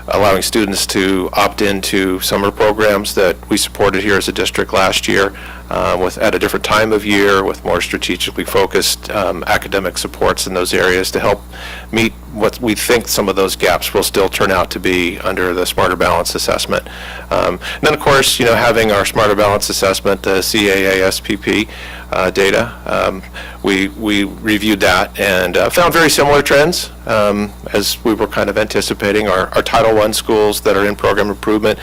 allowing students to opt into summer programs that we supported here as a district last year at a different time of year with more strategically focused academic supports in those areas to help meet what we think some of those gaps will still turn out to be under the Smarter Balance Assessment. And then, of course, having our Smarter Balance Assessment, the CAASPP data, we reviewed that and found very similar trends as we were kind of anticipating. Our Title I schools that are in program improvement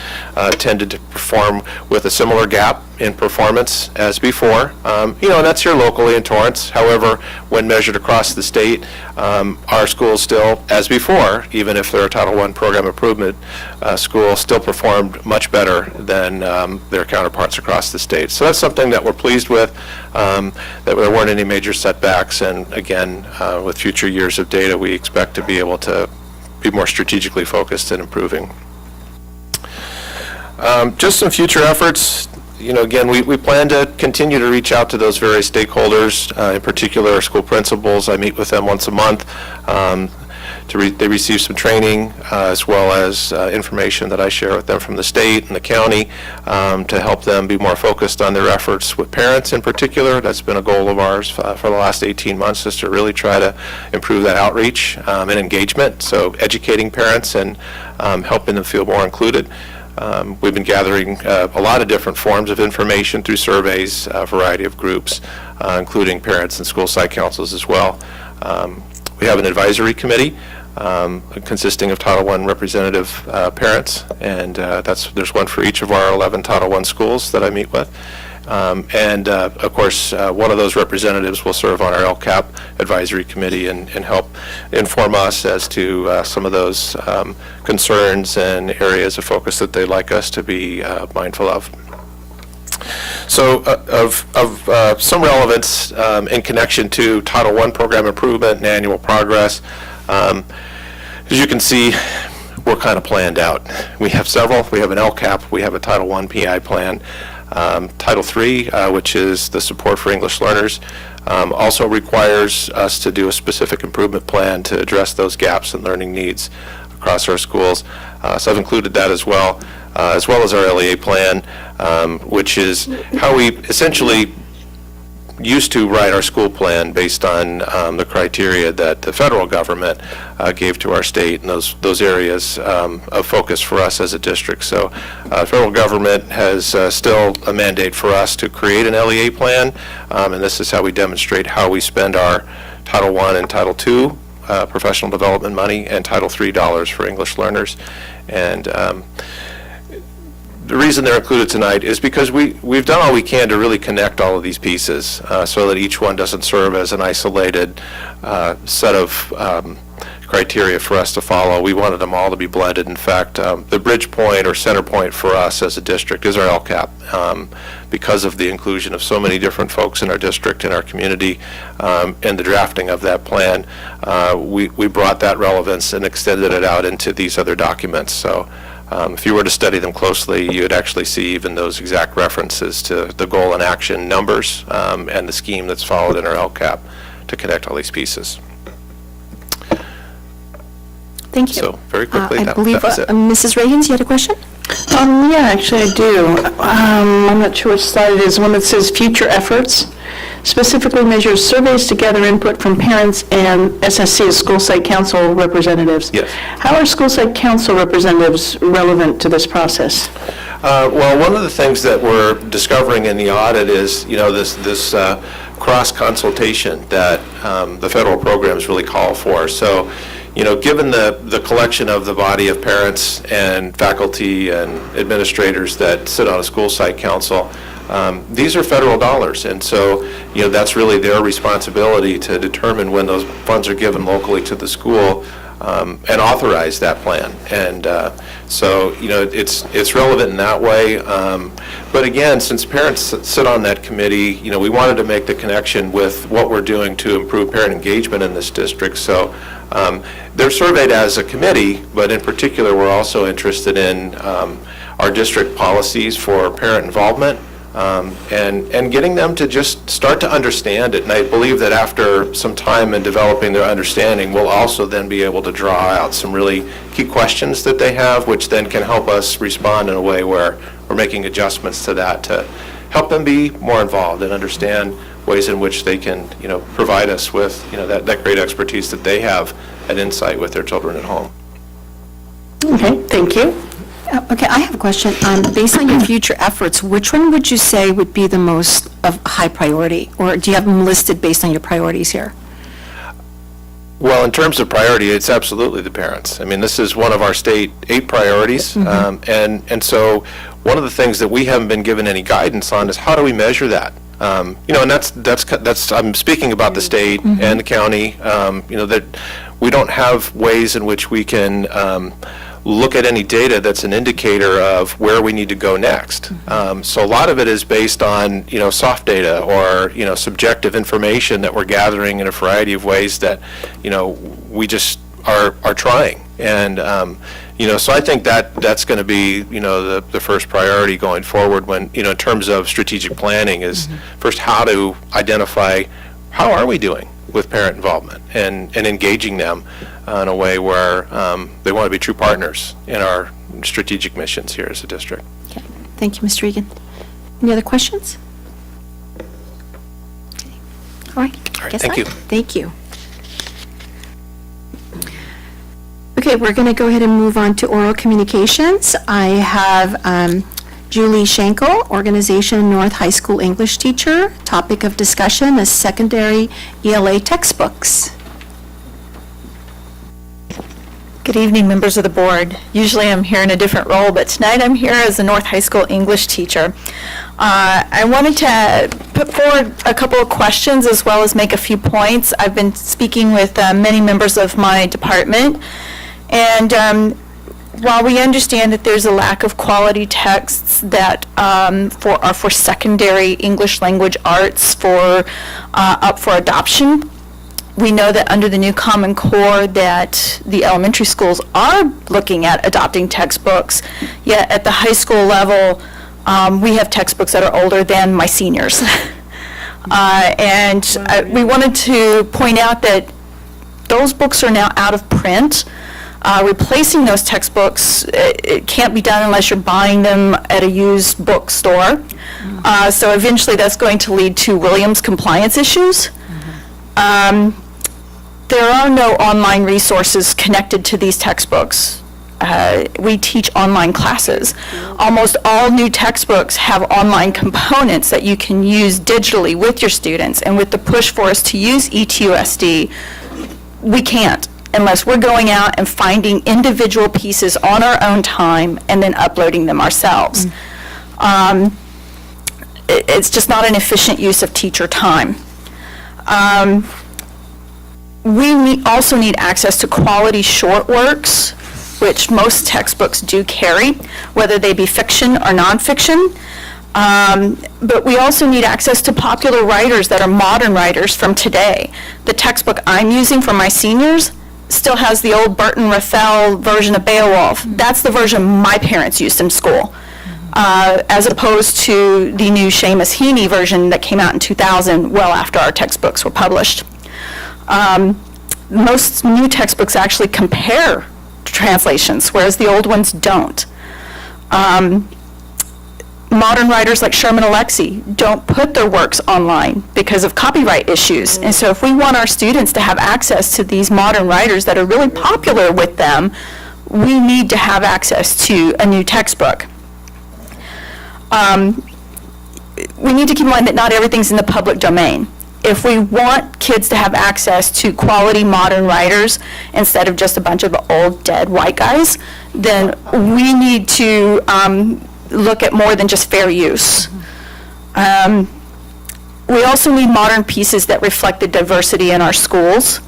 tended to perform with a similar gap in performance attendance as before. And that's here locally in Torrance. However, when measured across the state, our schools still, as before, even if they're a Title I program improvement school, still performed much better than their counterparts across the state. So that's something that we're pleased with, that there weren't any major setbacks. And again, with future years of data, we expect to be able to be more strategically focused in improving. Just some future efforts. Again, we plan to continue to reach out to those various stakeholders, in particular our school principals. I meet with them once a month. They receive some training, as well as information that I share with them from the state and the county, to help them be more focused on their efforts with parents in particular. That's been a goal of ours for the last 18 months, is to really try to improve that outreach and engagement, so educating parents and helping them feel more included. We've been gathering a lot of different forms of information through surveys, a variety of groups, including parents and school site councils as well. We have an advisory committee consisting of Title I representative parents, and there's one for each of our 11 Title I schools that I meet with. Of course, one of those representatives will serve on our LCAP advisory committee and help inform us as to some of those concerns and areas of focus that they'd like us to be mindful of. So of some relevance in connection to Title I program improvement and annual progress, as you can see, we're kind of planned out. We have several. We have an LCAP. We have a Title I PI plan. Title III, which is the support for English learners, also requires us to do a specific improvement plan to address those gaps in learning needs across our schools. So I've included that as well as our LEA plan, which is how we essentially used to write our school plan based on the criteria that the federal government gave to our state, and those areas of focus for us as a district. So the federal government has still a mandate for us to create an LEA plan, and this is how we demonstrate how we spend our Title I and Title II professional development money, and Title III dollars for English learners. And the reason they're included tonight is because we've done all we can to really connect all of these pieces so that each one doesn't serve as an isolated set of criteria for us to follow. We wanted them all to be blended. In fact, the bridge point or center point for us as a district is our LCAP, because of the inclusion of so many different folks in our district and our community, and the drafting of that plan. We brought that relevance and extended it out into these other documents. So if you were to study them closely, you would actually see even those exact references to the goal and action numbers and the scheme that's followed in our LCAP to connect all these pieces. Thank you. So very quickly, I that believe was it. Mrs. Reagans, you had a question? Yeah, actually I do. I'm not sure which slide it is, one that says future efforts, specifically measures surveys to gather input from parents and SSC as school site council representatives. Yes. How are school site council representatives relevant to this process? Well, one of the things that we're discovering in the audit is, this cross-consultation that the federal programs really call for. So, given the collection of the body of parents and faculty and administrators that sit on a school site council, these are federal dollars, and so that's really their responsibility to determine when those funds are given locally to the school and authorize that plan. And so it's relevant in that way. But again, since parents sit on that committee, we wanted to make the connection with what we're doing to improve parent engagement in this district. So they're surveyed as a committee, but in particular, we're also interested in our district policies for parent involvement, and getting them to just start to understand it. And I believe that after some time in developing their understanding, we'll also then be able to draw out some really key questions that they have, which then can help us respond in a way where we're making adjustments to that to help them be more involved and understand ways in which they can, provide us with, that great expertise that they have and insight with their children at home. Okay, thank you. Okay, I have a question. Based on your future efforts, which one would you say would be the most of high priority? Or do you have them listed based on your priorities here? Well, in terms of priority, it's absolutely the parents. I mean, this is one of our state 8 priorities, and so one of the things that we haven't been given any guidance on is how do we measure that? And that's I'm speaking about the state and the county, that we don't have ways in which we can look at any data that's an indicator of where we need to go next. So a lot of it is based on, soft data or, subjective information that we're gathering in a variety of ways that, we just are trying. And, so I think that's going to be, the first priority going forward when, in terms of strategic planning is first how to identify how are we doing with parent involvement and engaging them in a way where they want to be true partners in our strategic missions here as a district. Okay. Thank you, Mr. Egan. Any other questions? All right. Thank you. Thank you. Okay, we're going to go ahead and move on to oral communications. I have Julie Schenkel, Organization North High School English teacher. Topic of discussion is secondary ELA textbooks. Good evening, members of the board. Usually I'm here in a different role, but tonight I'm here as a North High School English teacher. I wanted to put forward a couple of questions as well as make a few points. I've been speaking with many members of my department, and while we understand that there's a lack of quality texts that are for secondary English language arts up for adoption, we know that under the new Common Core that the elementary schools are looking at adopting textbooks, yet at the high school level, we have textbooks that are older than my seniors. We wanted to point out that those books are now out of print. Replacing those textbooks, it can't be done unless you're buying them at a used bookstore. So eventually that's going to lead to Williams compliance issues. There are no online resources connected to these textbooks. We teach online classes. Almost all new textbooks have online components that you can use digitally with your students, and with the push for us to use TUSD, we can't unless we're going out and finding individual pieces on our own time and then uploading them ourselves. It's just not an efficient use of teacher time. We also need access to quality short works, which most textbooks do carry, whether they be fiction or nonfiction. But we also need access to popular writers that are modern writers from today. The textbook I'm using for my seniors still has the old Burton Raffel version of Beowulf. That's the version my parents used in school, as opposed to the new Seamus Heaney version that came out in 2000, well after our textbooks were published. Most new textbooks actually compare translations, whereas the old ones don't. Modern writers like Sherman Alexie don't put their works online because of copyright issues. And so if we want our students to have access to these modern writers that are really popular with them, we need to have access to a new textbook. We need to keep in mind that not everything's in the public domain. If we want kids to have access to quality modern writers instead of just a bunch of old dead white guys, then we need to look at more than just fair use. We also need modern pieces that reflect the diversity in our schools,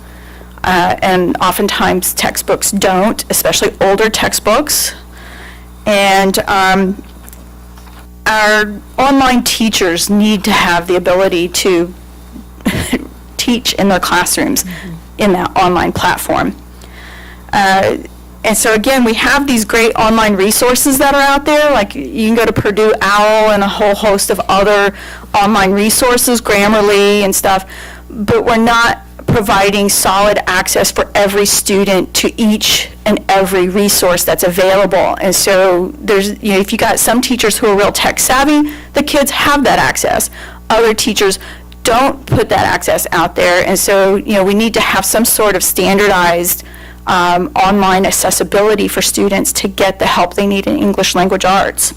and oftentimes textbooks don't, especially older textbooks. And our online teachers need to have the ability to teach in their classrooms in that online platform. And so again, we have these great online resources that are out there, like you can go to Purdue OWL and a whole host of other online resources, Grammarly and stuff, but we're not providing solid access for every student to each and every resource that's available. And so there's, if you got some teachers who are real tech savvy, the kids have that access. Other teachers don't put that access out there, and so we need to have some sort of standardized online accessibility for students to get the help they need in English language arts.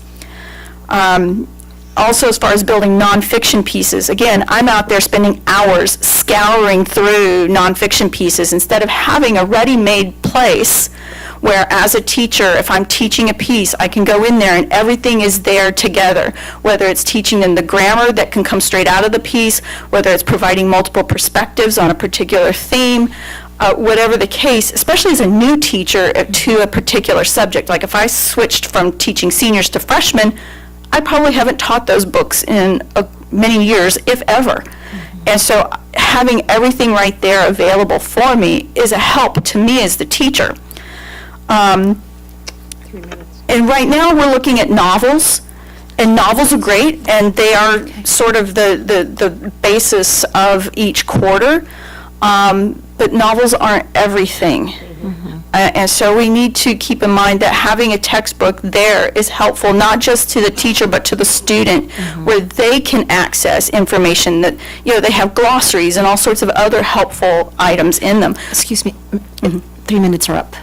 Also, as far as building nonfiction pieces, again, I'm out there spending hours scouring through nonfiction pieces instead of having a ready-made place where as a teacher, if I'm teaching a piece, I can go in there and everything is there together, whether it's teaching them the grammar that can come straight out of the piece, whether it's providing multiple perspectives on a particular theme, whatever the case, especially as a new teacher to a particular subject. Like if I switched from teaching seniors to freshmen, I probably haven't taught those books in many years, if ever. And so having everything right there available for me is a help to me as the teacher. 3 minutes. And right now, we're looking at novels, and novels are great, and they are sort of the basis of each quarter, but novels aren't everything. And so we need to keep in mind that having a textbook there is helpful, not just to the teacher, but to the student, where they can access information that, they have glossaries and all sorts of other helpful items in them. Excuse me, 3 minutes are up.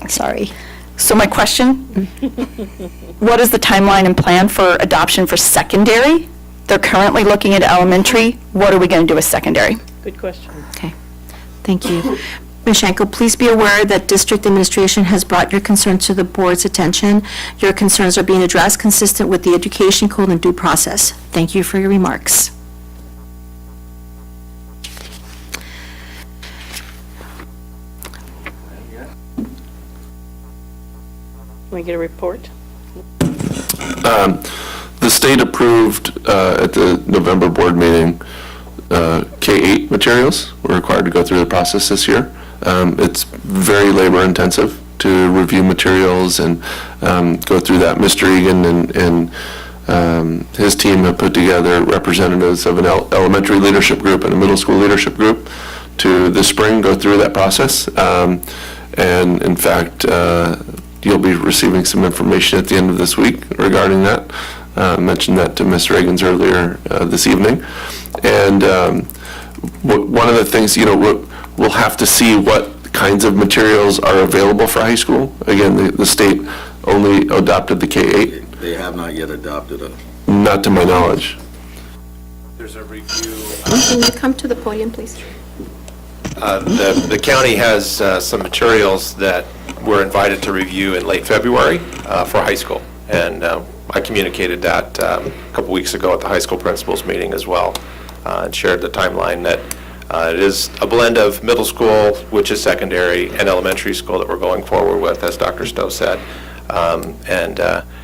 Sorry. So my question, what is the timeline and plan for adoption for secondary? They're currently looking at elementary. What are we going to do with secondary? Good question. Okay, thank you. Ms. Schenkel, please be aware that district administration has brought your concerns to the board's attention. Your concerns are being addressed consistent with the education code and due process. Thank you for your remarks. Can we get a report? The state approved at the November board meeting K-8 materials. We're required to go through the process this year. It's very labor intensive to review materials and go through that. Mr. Egan and his team have put together representatives of an elementary leadership group and a middle school leadership group to this spring go through that process. And in fact, you'll be receiving some information at the end of this week regarding that. Mentioned that to Ms. Reagans earlier this evening. And one of the things, we'll have to see what kinds of materials are available for high school. Again, the state only adopted the K-8. They have not yet adopted it. Not to my knowledge. There's a review. Can you come to the podium, please? The county has some materials that we're invited to review in late February for high school. And I communicated that a couple weeks ago at the high school principals meeting as well, and shared the timeline that it is a blend of middle school, which is secondary, and elementary school that we're going forward with, as Dr. Stowe said. And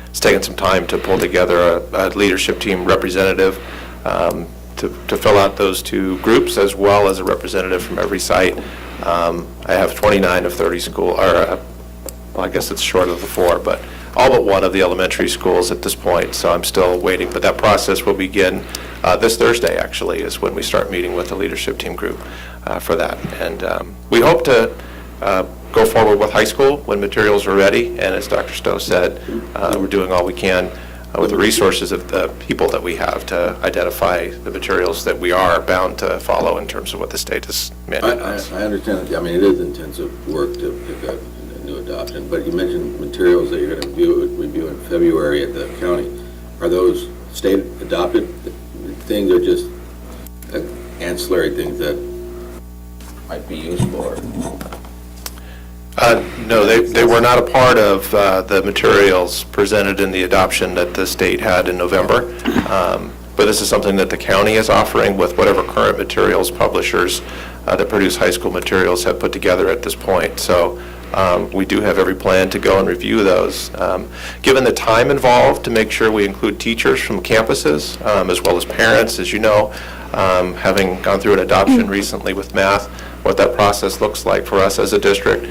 it's taken some time to pull together a leadership team representative to fill out those two groups, as well as a representative from every site. I have 29 of 30 school, or well, I guess it's short of the 4, but all but one of the elementary schools at this point, so I'm still waiting. But that process will begin this Thursday, actually, is when we start meeting with the leadership team group for that. And we hope to go forward with high school when materials are ready, and as Dr. Stowe said, we're doing all we can with the resources of the people that we have to identify the materials that we are bound to follow in terms of what the state has mandated. I understand. I mean, it is intensive work to pick up a new adoption, but you mentioned materials that you're going to review in February at the county. Are those state adopted things or just ancillary things that might be useful? No, they were not a part of the materials presented in the adoption that the state had in November. But this is something that the county is offering with whatever current materials publishers that produce high school materials have put together at this point. So we do have every plan to go and review those. Given the time involved to make sure we include teachers from campuses, as well as parents, as you know, having gone through an adoption recently with math, what that process looks like for us as a district.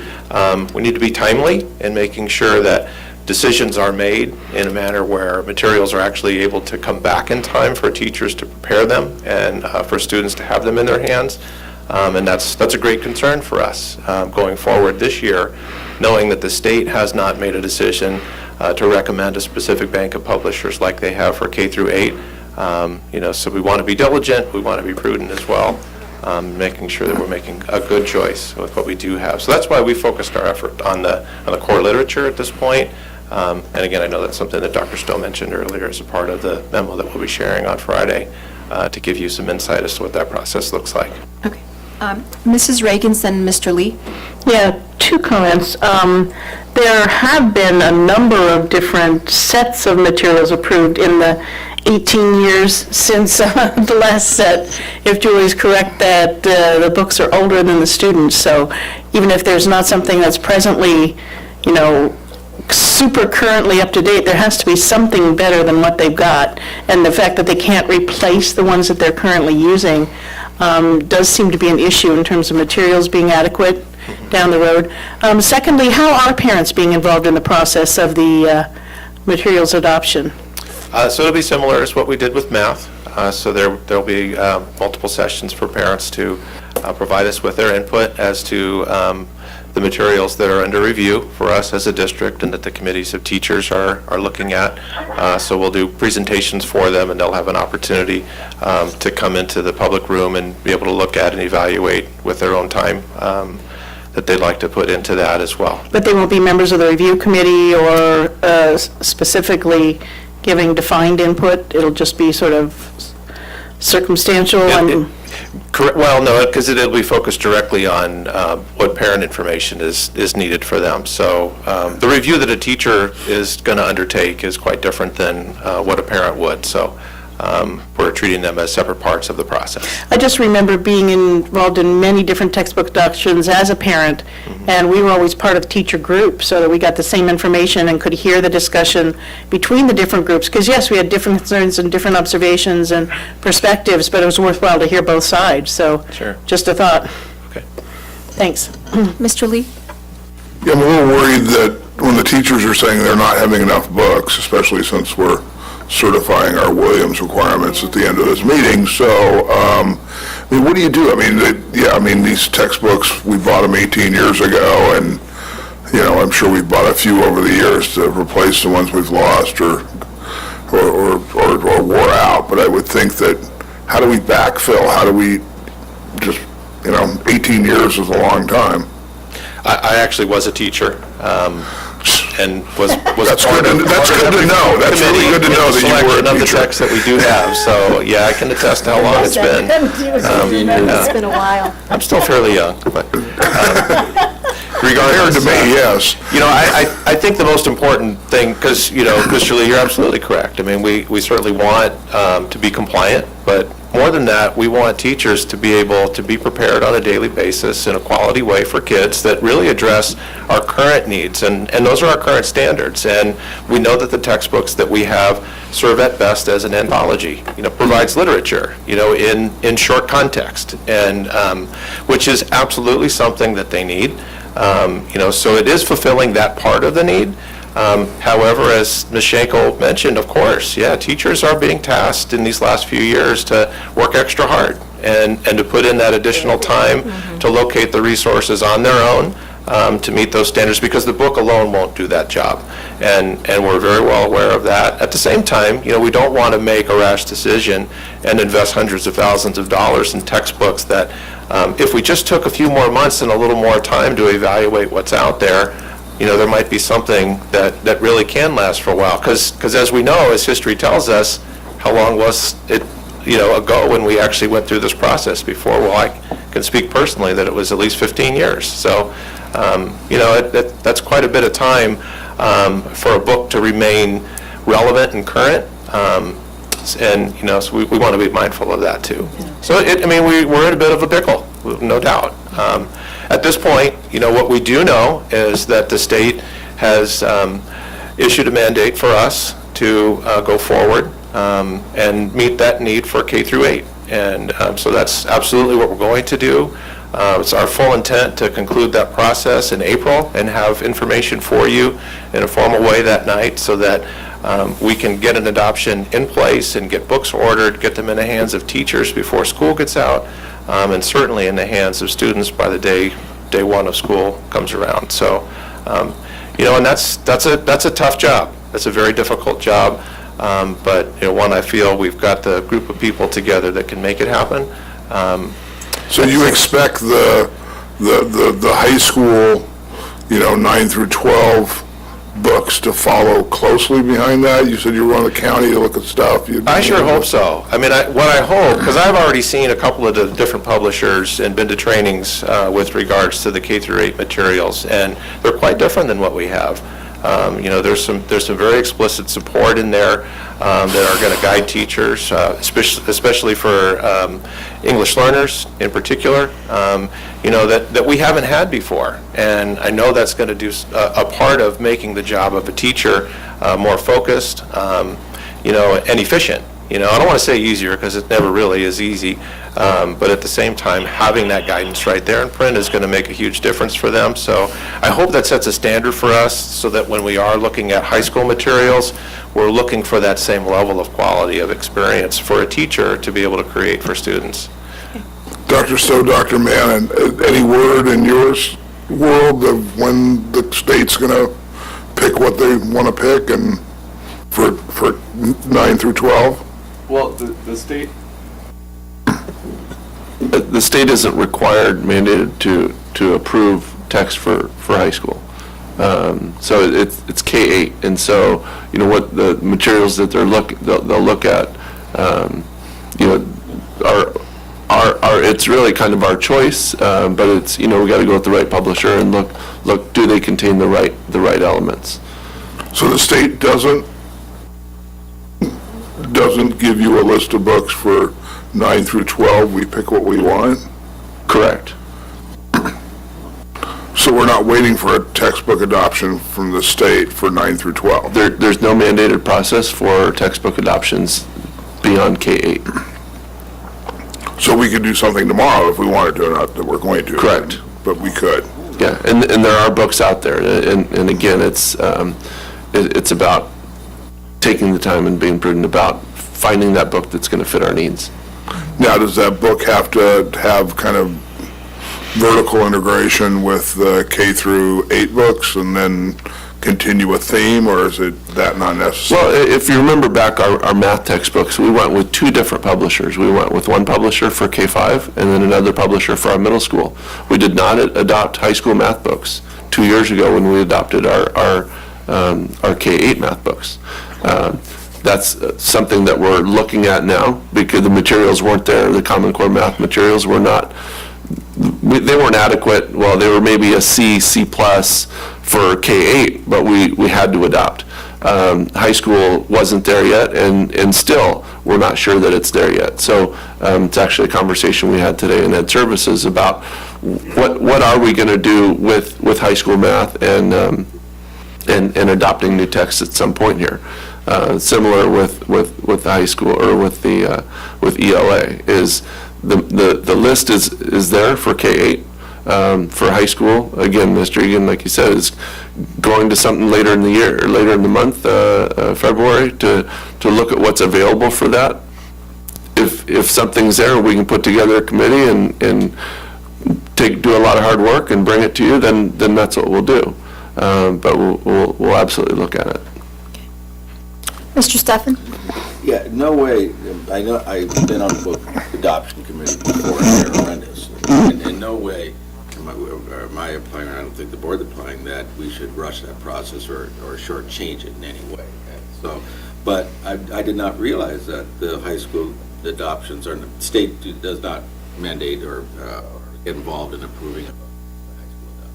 We need to be timely in making sure that decisions are made in a manner where materials are actually able to come back in time for teachers to prepare them and for students to have them in their hands. And that's a great concern for us going forward this year, knowing that the state has not made a decision to recommend a specific bank of publishers like they have for K through 8. So we want to be diligent, we want to be prudent as well, making sure that we're making a good choice with what we do have. So that's why we focused our effort on the core literature at this point. And again, I know that's something that Dr. Stowe mentioned earlier as a part of the memo that we'll be sharing on Friday to give you some insight as to what that process looks like. Okay. Mrs. Reagans, then Mr. Lee. Yeah, two comments. There have been a number of different sets of materials approved in the 18 years since the last set, if Julie's correct, that the books are older than the students. So even if there's not something that's presently, super currently up to date, there has to be something better than what they've got. And the fact that they can't replace the ones that they're currently using does seem to be an issue in terms of materials being adequate down the road. Secondly, how are parents being involved in the process of the materials adoption? So it'll be similar as what we did with math. So there'll be multiple sessions for parents to provide us with their input as to the materials that are under review for us as a district and that the committees of teachers are looking at. So we'll do presentations for them, and they'll have an opportunity to come into the public room and be able to look at and evaluate with their own time that they'd like to put into that as well. But they won't be members of the review committee or specifically giving defined input? It'll just be sort of circumstantial and... Correct. Well, no, because it'll be focused directly on what parent information is needed for them. So the review that a teacher is going to undertake is quite different than what a parent would. So we're treating them as separate parts of the process. I just remember being involved in many different textbook adoptions as a parent, and we were always part of the teacher group so that we got the same information and could hear the discussion between the different groups. Because yes, we had different concerns and different observations and perspectives, but it was worthwhile to hear both sides. So just a thought. Okay. Thanks. Mr. Lee? Yeah, I'm a little worried that when the teachers are saying they're not having enough books, especially since we're certifying our Williams requirements at the end of this meeting. So, what do you do? These textbooks, we bought them 18 years ago, and, I'm sure we've bought a few over the years to replace the ones we've lost or wore out. But I would think that, how do we backfill? How do we just, 18 years is a long time. I actually was a teacher. And was that's good to know. That's really good to know that you were a teacher. Of the text that we do have. So yeah, I can attest to how long it's been. It's been a while. I'm still fairly young, but regardless to me, yes. I think the most important thing, because Mr. Lee, you're absolutely correct. We certainly want to be compliant, but more than that, we want teachers to be able to be prepared on a daily basis in a quality way for kids that really address our current needs, and those are our current standards. And we know that the textbooks that we have serve at best as an anthology, provides literature, in short context, and which is absolutely something that they need. So it is fulfilling that part of the need. However, as Ms. Schenkel mentioned, of course, teachers are being tasked in these last few years to work extra hard and to put in that additional time to locate the resources on their own to meet those standards, because the book alone won't do that job. And we're very well aware of that. At the same time, we don't want to make a rash decision and invest hundreds of thousands of dollars in textbooks that if we just took a few more months and a little more time to evaluate what's out there, there might be something that really can last for a while. Because as we know, as history tells us, how long was it, ago when we actually went through this process before? Well, I can speak personally that it was at least 15 years. So, that's quite a bit of time for a book to remain relevant and current. So we want to be mindful of that too. So, we're in a bit of a pickle, no doubt. At this point, what we do know is that the state has issued a mandate for us to go forward and meet that need for K through 8. And so that's absolutely what we're going to do. It's our full intent to conclude that process in April and have information for you in a formal way that night so that we can get an adoption in place and get books ordered, get them in the hands of teachers before school gets out, and certainly in the hands of students by the day one of school comes around. So, and that's a tough job. That's a very difficult job, but one I feel we've got the group of people together that can make it happen. So you expect the high school, 9 through 12 books to follow closely behind that? You said you were on the county to look at stuff. I sure hope so. I mean, what I hope, because I've already seen a couple of the different publishers and been to trainings with regards to the K through 8 materials, and they're quite different than what we have. There's some very explicit support in there that are going to guide teachers, especially for English learners in particular, that we haven't had before. And I know that's going to do a part of making the job of a teacher more focused, and efficient. I don't want to say easier because it never really is easy, but at the same time, having that guidance right there in print is going to make a huge difference for them. So I hope that sets a standard for us so that when we are looking at high school materials, we're looking for that same level of quality of experience for a teacher to be able to create for students. Dr. Stowe, Dr. Mann, any word in your world of when the state's going to pick what they want to pick and for 9 through 12? Well, the state isn't required, mandated to approve text for high school. So it's K-8, and so what the materials that they'll look at, are it's really kind of our choice, but it's we got to go with the right publisher and look do they contain the right elements. So the state doesn't give you a list of books for 9 through 12, we pick what we want? Correct. So we're not waiting for a textbook adoption from the state for 9 through 12? There's no mandated process for textbook adoptions beyond K-8. So we could do something tomorrow if we wanted to, not that we're going to. Correct. But we could. Yeah, and there are books out there, and again, it's about taking the time and being prudent about finding that book that's going to fit our needs. Now, does that book have to have kind of vertical integration with the K through 8 books and then continue a theme, or is it that not necessary? Well, if you remember back our math textbooks, we went with 2 different publishers. We went with one publisher for K-5 and then another publisher for our middle school. We did not adopt high school math books 2 years ago when we adopted our K-8 math books. That's something that we're looking at now because the materials weren't there. The Common Core math materials were not, they weren't adequate. Well, they were maybe a C plus for K-8, but we had to adopt. High school wasn't there yet, and still, we're not sure that it's there yet. So it's actually a conversation we had today in Ed Services about what are we going to do with high school math and adopting new texts at some point here. Similar with the high school or with ELA is the list is there for K-8 for high school. Again, Mr. Egan, like you said, is going to something later in the year or later in the month, February, to look at what's available for that. If something's there, we can put together a committee and do a lot of hard work and bring it to you. Then that's what we'll do. But we'll absolutely look at it. Mr. Steffen? Yeah, no way, I know, I've been on the book adoption committee before, and they're horrendous. And in no way am I implying, I don't think the board's implying that we should rush that process or shortchange it in any way. And so, but I did not realize that the high school adoptions, or the state does not mandate or get involved in approving of high school adoption.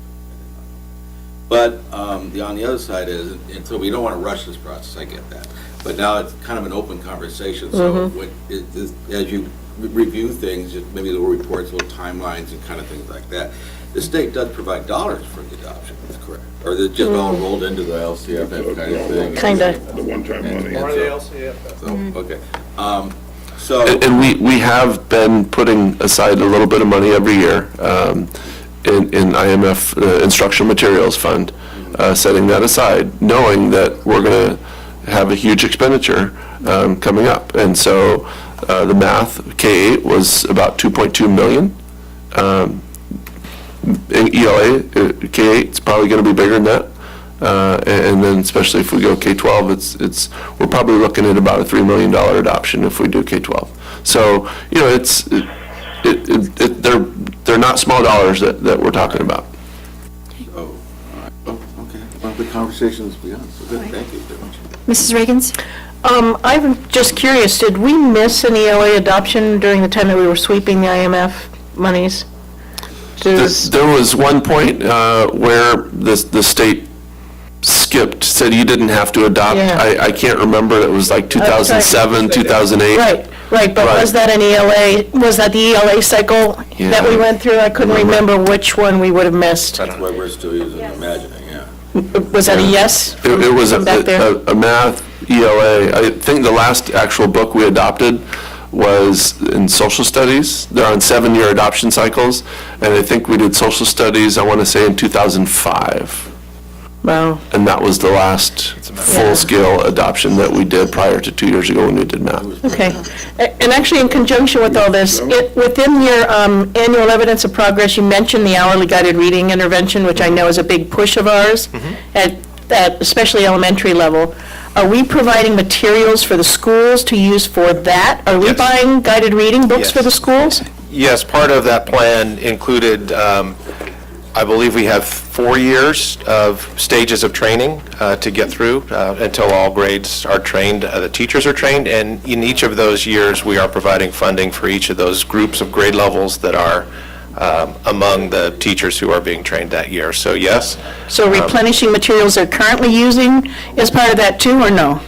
But on the other side is, and so we don't want to rush this process, I get that. But now it's kind of an open conversation, so as you review things, maybe little reports, little timelines and kind of things like that, the state does provide dollars for the adoption, that's correct? Or is it just all rolled into the LCFF kind of thing? Kind of. The one-time money. Or the LCFF. Okay. So. And we have been putting aside a little bit of money every year in IMF Instructional Materials Fund, setting that aside, knowing that we're going to have a huge expenditure coming up. And so the math, K-8 was about 2.2 million. In ELA, K-8 is probably going to be bigger than that. And then especially if we go K-12, we're probably looking at about a $3 million adoption if we do K-12. So, they're not small dollars that we're talking about. Oh, all right. Oh, okay. Well, the conversation's begun, so good, thank you very much. Mrs. Reagans? I'm just curious, did we miss an ELA adoption during the time that we were sweeping the IMF monies? There was one point where the state said you didn't have to adopt. Yeah. I can't remember, it was like 2007, 2008. Right, but was that an ELA, was that the ELA cycle that we went through? I couldn't remember which one we would have missed. That's why we're still using imagining, yeah. Was that a yes? It was from back there? a math ELA. I think the last actual book we adopted was in social studies. They're on 7-year adoption cycles, and I think we did social studies, I want to say in 2005. Wow. And that was the last full-scale adoption that we did prior to 2 years ago when we did math. Okay. And actually, in conjunction with all this, within your annual evidence of progress, you mentioned the hourly guided reading intervention, which I know is a big push of ours, at especially elementary level. Are we providing materials for the schools to use for that? Are we buying guided reading books for the schools? Yes, part of that plan included, I believe we have 4 years of stages of training to get through until all grades are trained, the teachers are trained, and in each of those years, we are providing funding for each of those groups of grade levels that are among the teachers who are being trained that year. So yes. So replenishing materials they're currently using is part of that too, or no?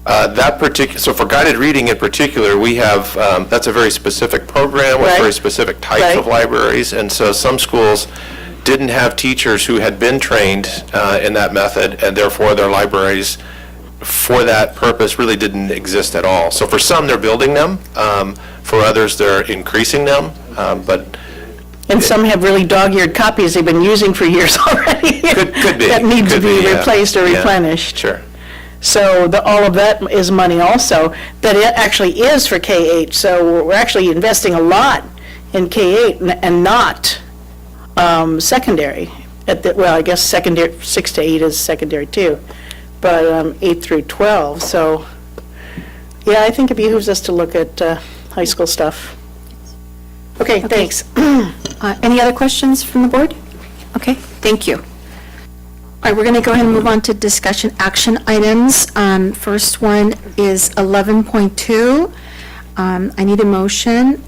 So for guided reading in particular, we have, that's a very specific program with very specific types of libraries, and so some schools didn't have teachers who had been trained in that method, and therefore their libraries for that purpose really didn't exist at all. So for some, they're building them. For others, they're increasing them, but... And some have really dog-eared copies they've been using for years already. Could be. That need to be replaced or replenished. Sure. So all of that is money also, that it actually is for K-8. So we're actually investing a lot in K-8 and not secondary. Well, I guess secondary, 6 to 8 is secondary too, but 8 through 12. So, yeah, I think it behooves us to look at high school stuff. Okay, thanks. Any other questions from the board? Okay, thank you. All right, we're going to go ahead and move on to discussion action items. First one is 11.2. I need a motion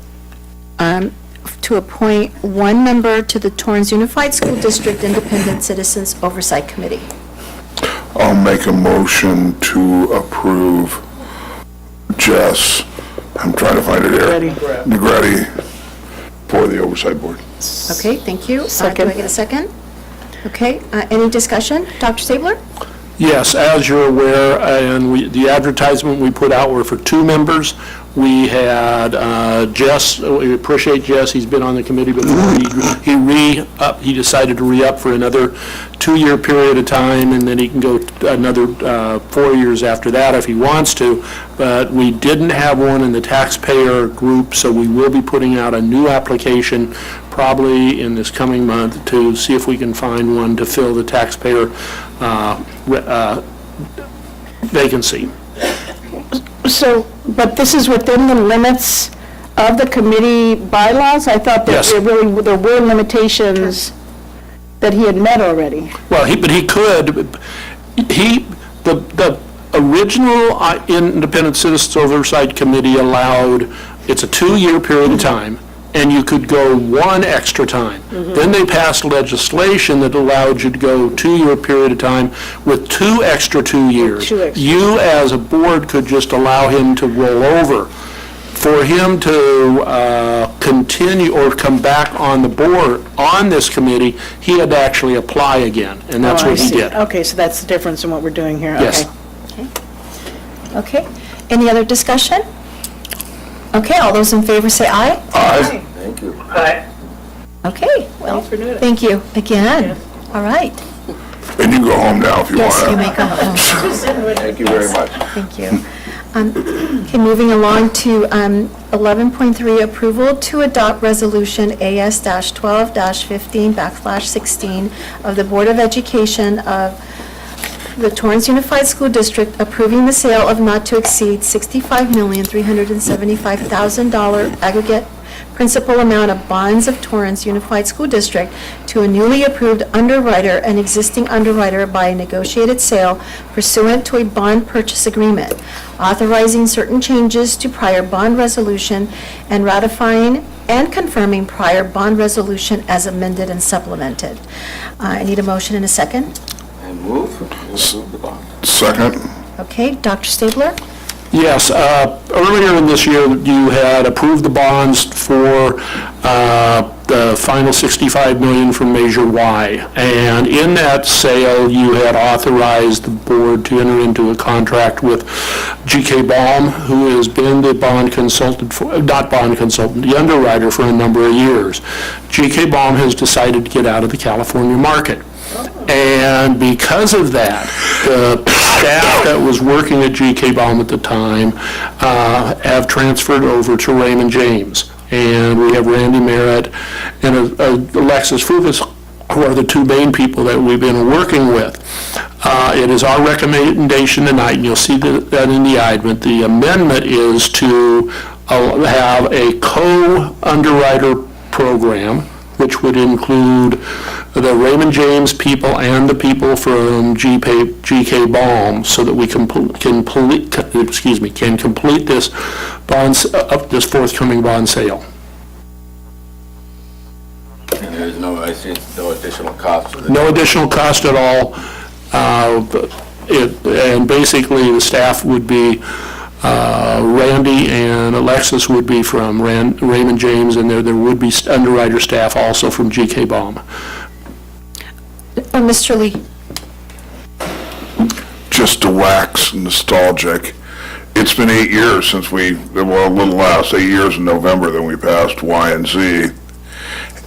to appoint one member to the Torrance Unified School District Independent Citizens Oversight Committee. I'll make a motion to approve Jess, I'm trying to find it here. Negretti for the Oversight Board. Okay, thank you. Second. Do I get a second? Okay, any discussion? Dr. Stabler? Yes, as you're aware, and the advertisement we put out were for 2 members. We had Jess, we appreciate Jess, he's been on the committee before. He decided to re-up for another 2-year period of time, and then he can go another 4 years after that if he wants to. But we didn't have one in the taxpayer group, so we will be putting out a new application probably in this coming month to see if we can find one to fill the taxpayer vacancy. So, but this is within the limits of the committee bylaws? I thought that there were limitations that he had met already. Well, he could, the original Independent Citizens Oversight Committee allowed, it's a 2-year period of time, and you could go 1 extra time. Then they passed legislation that allowed you to go 2-year period of time with 2 extra 2 years. You, as a board, could just allow him to roll over. For him to continue or come back on the board, on this committee, he had to actually apply again, and that's what he did. Okay, so that's the difference in what we're doing here. Yes. Okay. Any other discussion? Okay, all those in favor say aye. Aye. Thank you. Aye. Okay, well, thank you again. All right. And you can go home now if you want. Yes, you may go home. Thank you very much. Thank you. Okay, moving along to 11.3, approval to adopt resolution AS-12-15/16 of the Board of Education of the Torrance Unified School District approving the sale of not to exceed $65,375,000 aggregate principal amount of bonds of Torrance Unified School District to a newly approved underwriter and existing underwriter by a negotiated sale pursuant to a bond purchase agreement, authorizing certain changes to prior bond resolution and ratifying and confirming prior bond resolution as amended and supplemented. I need a motion in a second. And move to approve the bond. Second. Okay, Dr. Stabler? Yes, earlier in this year, you had approved the bonds for the final $65 million from Measure Y. And in that sale, you had authorized the board to enter into a contract with G.K. Baum, who has been the bond consultant, the underwriter for a number of years. G.K. Baum has decided to get out of the California market. And because of that, the staff that was working at G.K. Baum at the time have transferred over to Raymond James. And we have Randy Merritt and Alexis Fufus, who are the two main people that we've been working with. It is our recommendation tonight, and you'll see that in the amendment. The amendment is to have a co-underwriter program, which would include the Raymond James people and the people from G.K. Baum, so that we can complete this this forthcoming bond sale. And there's no additional cost to this? No additional cost at all. And basically, the staff would be Randy and Alexis would be from Raymond James, and there would be underwriter staff also from G.K. Baum. Mr. Lee? Just to wax nostalgic, it's been 8 years since a little less, 8 years in November that we passed Y and Z.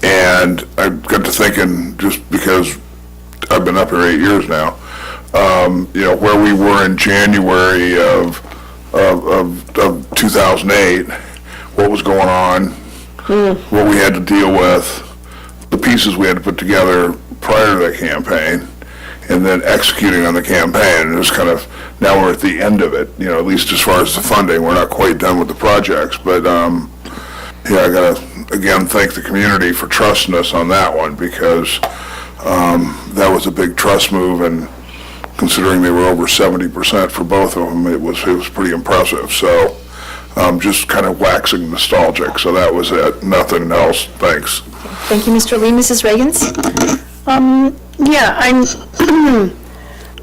And I got to thinking, just because I've been up here 8 years now, where we were in January of 2008, what was going on, what we had to deal with, the pieces we had to put together prior to that campaign, and then executing on the campaign. And it's kind of, now we're at the end of it, at least as far as the funding. We're not quite done with the projects, but I got to, again, thank the community for trusting us on that one, because that was a big trust move, and considering they were over 70% for both of them, it was pretty impressive. So just kind of waxing nostalgic. So that was it. Nothing else. Thanks. Thank you, Mr. Lee. Mrs. Reagans? Yeah,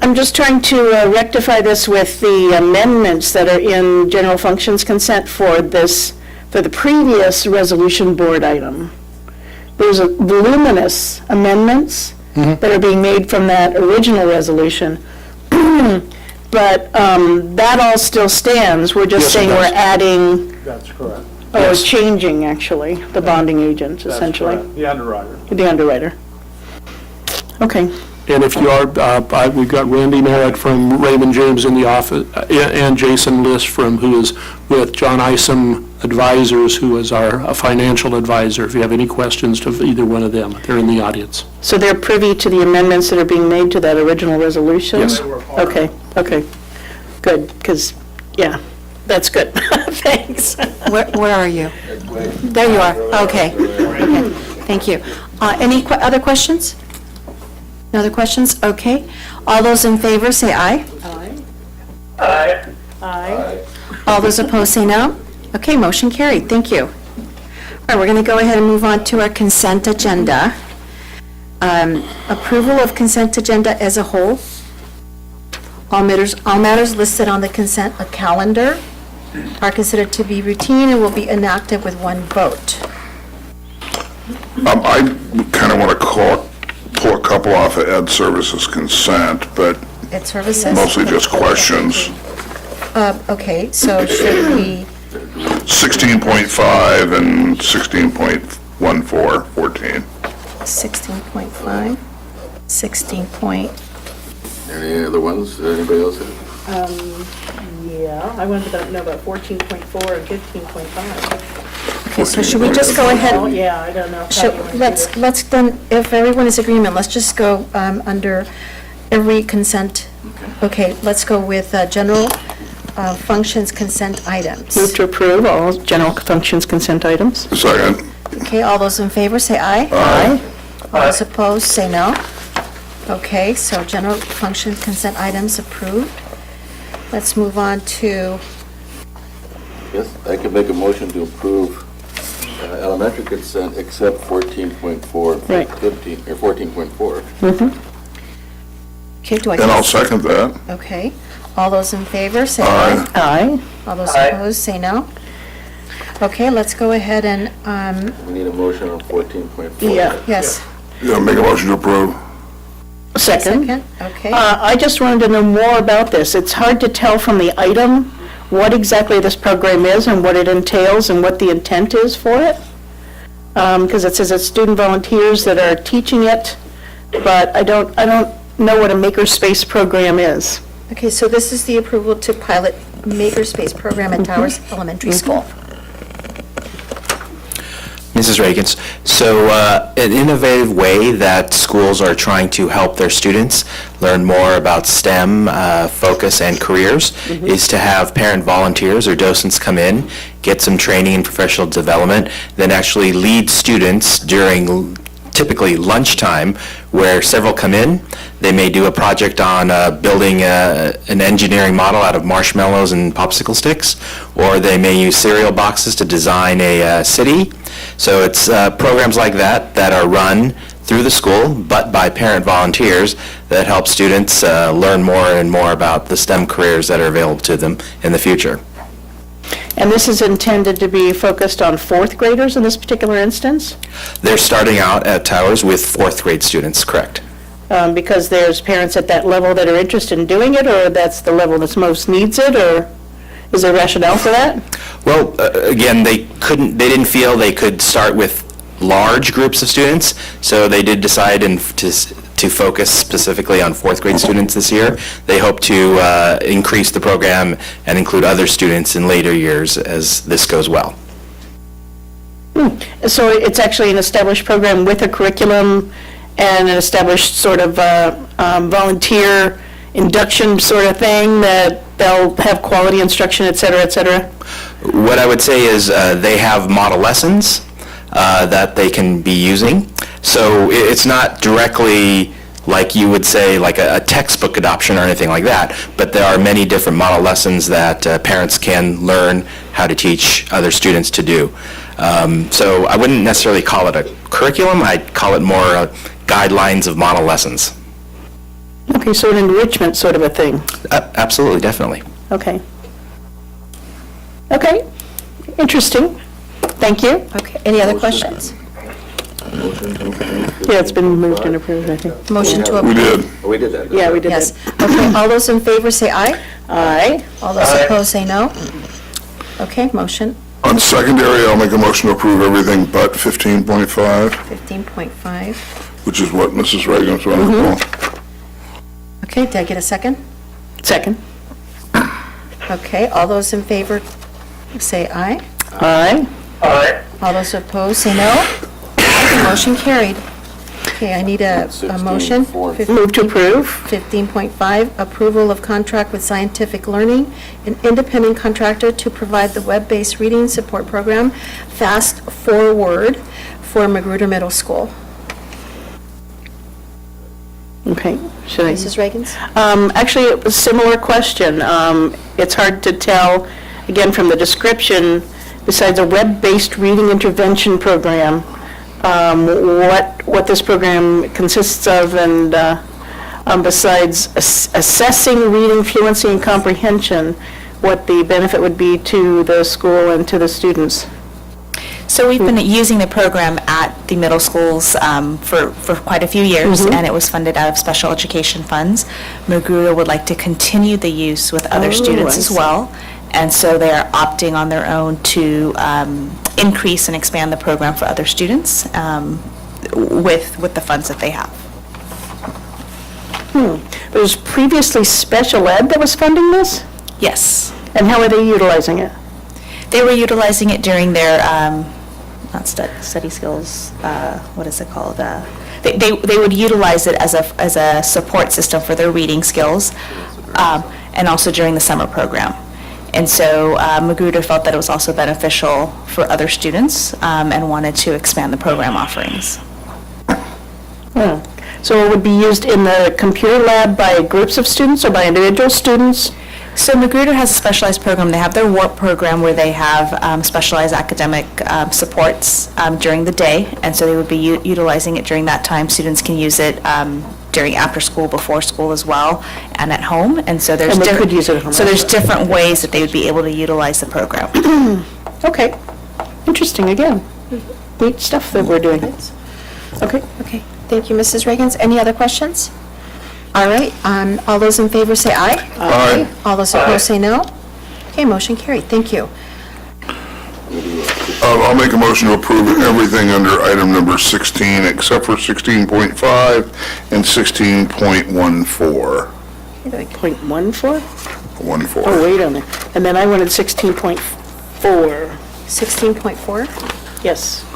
I'm just trying to rectify this with the amendments that are in general functions consent for the previous resolution board item. There's voluminous amendments that are being made from that original resolution. But that all still stands. We're just saying we're adding. That's correct. Or changing, actually, the bonding agent, essentially. The underwriter. The underwriter. Okay. And if you are, we've got Randy Merritt from Raymond James in the office, and Jason List who is with John Isom Advisors, who is our financial advisor. If you have any questions to either one of them, they're in the audience. So they're privy to the amendments that are being made to that original resolution? Yes. Okay, good, because, yeah, that's good. Thanks. Where are you? There you are. Okay. Thank you. Any other questions? No other questions? Okay. All those in favor say aye. Aye. Aye. All those opposed say no. Okay, motion carried. Thank you. All right, we're going to go ahead and move on to our consent agenda. Approval of consent agenda as a whole. All matters listed on the consent calendar are considered to be routine and will be enacted with one vote. I kind of want to pull a couple off of Ed Services consent, but Ed Services? mostly just questions. Okay, so should we? 16.5 and 16.14, 14. 16.5, 16 point. Any other ones that anybody else has? Yeah, I wanted to know about 14.4 and 15.5. Okay, so should we just go ahead? Oh, yeah, I don't know. Let's then, if everyone is in agreement, let's just go under every consent? Okay, let's go with general functions consent items. Move to approve all general functions consent items. Second. Okay, all those in favor, say aye. Aye. All those opposed, say no. Okay, so general function consent items approved. Let's move on to, Yes, I could make a motion to approve elementary consent except 14.4, Right. 15, or 14.4. okay, do I? And I'll second that. Okay, all those in favor, say aye. Aye. All those Aye. opposed, say no. Okay, let's go ahead and, We need a motion on 14.4. Yeah. yes, Yeah, make a motion to approve. Second. second, okay. I just wanted to know more about this. It's hard to tell from the item what exactly this program is and what it entails and what the intent is for it. Because it says it's student volunteers that are teaching it, but I don't know what a makerspace program is. Okay, so this is the approval to pilot makerspace program at Towers Elementary School. Mrs. Reagans, so an innovative way that schools are trying to help their students learn more about STEM focus and careers is to have parent volunteers or docents come in, get some training in professional development, then actually lead students during typically lunchtime, where several come in. They may do a project on building an engineering model out of marshmallows and popsicle sticks, or they may use cereal boxes to design a city. So it's programs like that that are run through the school, but by parent volunteers, that help students learn more and more about the STEM careers that are available to them in the future. And this is intended to be focused on fourth graders in this particular instance? They're starting out at Towers with fourth grade students, correct? Because there's parents at that level that are interested in doing it, or that's the level that's most needs it, or is there rationale for that? Well, again, they didn't feel they could start with large groups of students, so they did decide to focus specifically on fourth grade students this year. They hope to increase the program and include other students in later years as this goes well. So it's actually an established program with a curriculum and an established sort of volunteer induction sort of thing, that they'll have quality instruction, et cetera, et cetera? What I would say is they have model lessons that they can be using. So it's not directly like you would say like a textbook adoption or anything like that, but there are many different model lessons that parents can learn how to teach other students to do. So I wouldn't necessarily call it a curriculum, I'd call it more guidelines of model lessons. Okay, so an enrichment sort of a thing? Absolutely, definitely. Okay. Okay, interesting. Thank you. Okay, any other questions? Yeah, it's been moved and approved, I think. Motion to We approve. did. Oh, we did that. Yeah, we did Yes. that. Okay, all those in favor say aye. Aye. All those opposed say no. Okay, motion On secondary, I'll make a motion to approve everything but 15.5, 15.5. which is what Mrs. Reagan's running for. Okay, did I get a second? Second. Okay, all those in favor say aye. Aye. Aye. All those opposed say no. Motion carried. Okay, I need a motion. 16.4. Move to approve. 15.5, approval of contract with Scientific Learning, an independent contractor to provide the web-based reading support program Fast Forward for Magruder Middle School. Okay, should I? Mrs. Reagans? Actually, it was a similar question. It's hard to tell, again, from the description, besides a web-based reading intervention program, what this program consists of, and besides assessing reading fluency and comprehension, what the benefit would be to the school and to the students. So we've been using the program at the middle schools for quite a few years, and it was funded out of special education funds. Magruder would like to continue the use with other students as well, and so they are opting on their own to increase and expand the program for other students with the funds that they have. There was previously special ed that was funding this? Yes. And how are they utilizing it? They were utilizing it during their, not study skills, what is it called? they would utilize it as a support system for their reading skills, and also during the summer program. And so Magruder felt that it was also beneficial for other students, and wanted to expand the program offerings. So it would be used in the computer lab by groups of students or by individual students? So Magruder has a specialized program. They have their WARP program where they have specialized academic supports during the day, and so they would be utilizing it during that time. Students can use it during after school, before school as well, and at home. And so there's And they could use it at home. So there's different ways that they would be able to utilize the program. Okay, interesting again. Neat stuff that we're doing. Okay. Okay, thank you, Mrs. Reagans. Any other questions? All right, all those in favor say aye. Aye. All those opposed say no. Okay, motion carried, thank you. I'll make a motion to approve everything under item number 16 except for 16.5 and 16.14. 0.14? 14. Oh, wait a minute. And then I wanted 16.4. 16.4? Yes.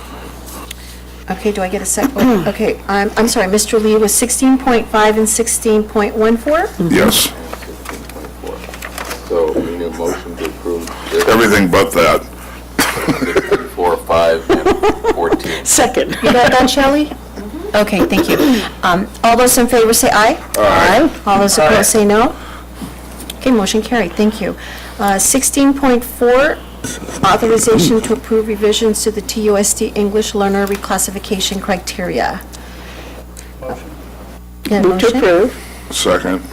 Okay, do I get a second? Okay, I'm sorry, Mr. Lee was 16.5 and 16.14? Yes, So we need a motion to approve this, everything but that. 4, 5, and 14. Second. You got that, Shelley? Okay, thank you. All those in favor say aye. Aye. All those opposed say no. Okay, motion carried, thank you. 16.4, authorization to approve revisions to the TUSD English learner reclassification criteria. Yeah, Move to motion? approve. Second.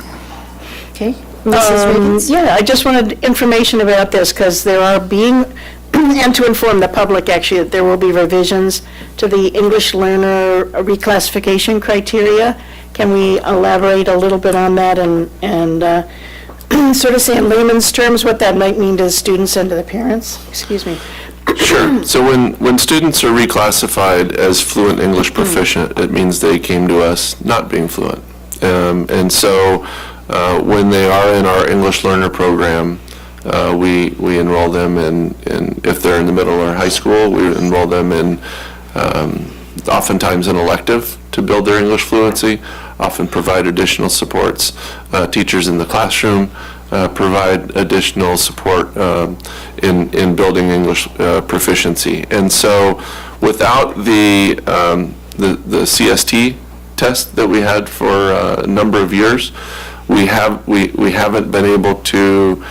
Okay, Mrs. Reagans? Yeah, I just wanted information about this because there are being, and to inform the public actually, that there will be revisions to the English learner reclassification criteria. Can we elaborate a little bit on that and sort of say in layman's terms what that might mean to the students and to the parents? Excuse me. Sure. So when students are reclassified as fluent English proficient, it means they came to us not being fluent. And so when they are in our English learner program, we enroll them in, if they're in the middle or high school, we enroll them in oftentimes an elective to build their English fluency, often provide additional supports. Teachers in the classroom provide additional support in building English proficiency. And so without the CST test that we had for a number of years, we haven't been able to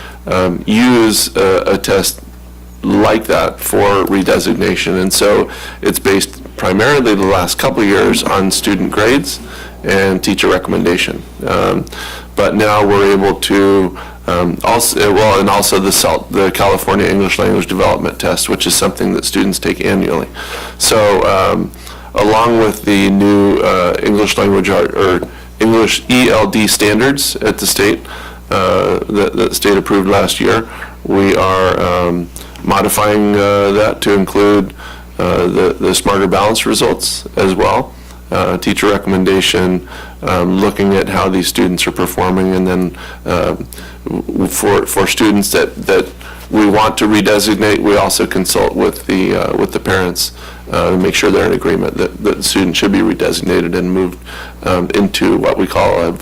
use a test like that for redesignation. And so it's based primarily the last couple of years on student grades and teacher recommendation. But now we're able to also the California English Language Development Test, which is something that students take annually. So along with the new English language or English ELD standards at the state, that the state approved last year, we are modifying that to include the Smarter Balance results as well. Teacher recommendation, looking at how these students are performing, and then for students that we want to redesignate, we also consult with the parents to make sure they're in agreement that the student should be redesignated and moved into what we call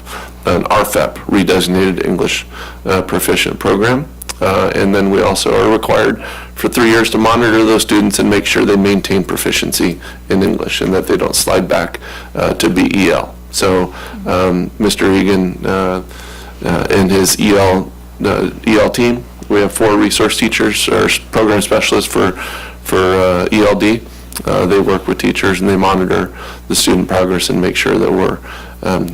an RFEP, Redesignated English Proficient Program. And then we also are required for 3 years to monitor those students and make sure they maintain proficiency in English and that they don't slide back to BEL. So Mr. Egan and his EL team, we have 4 resource teachers or program specialists for ELD. They work with teachers and they monitor the student progress and make sure that we're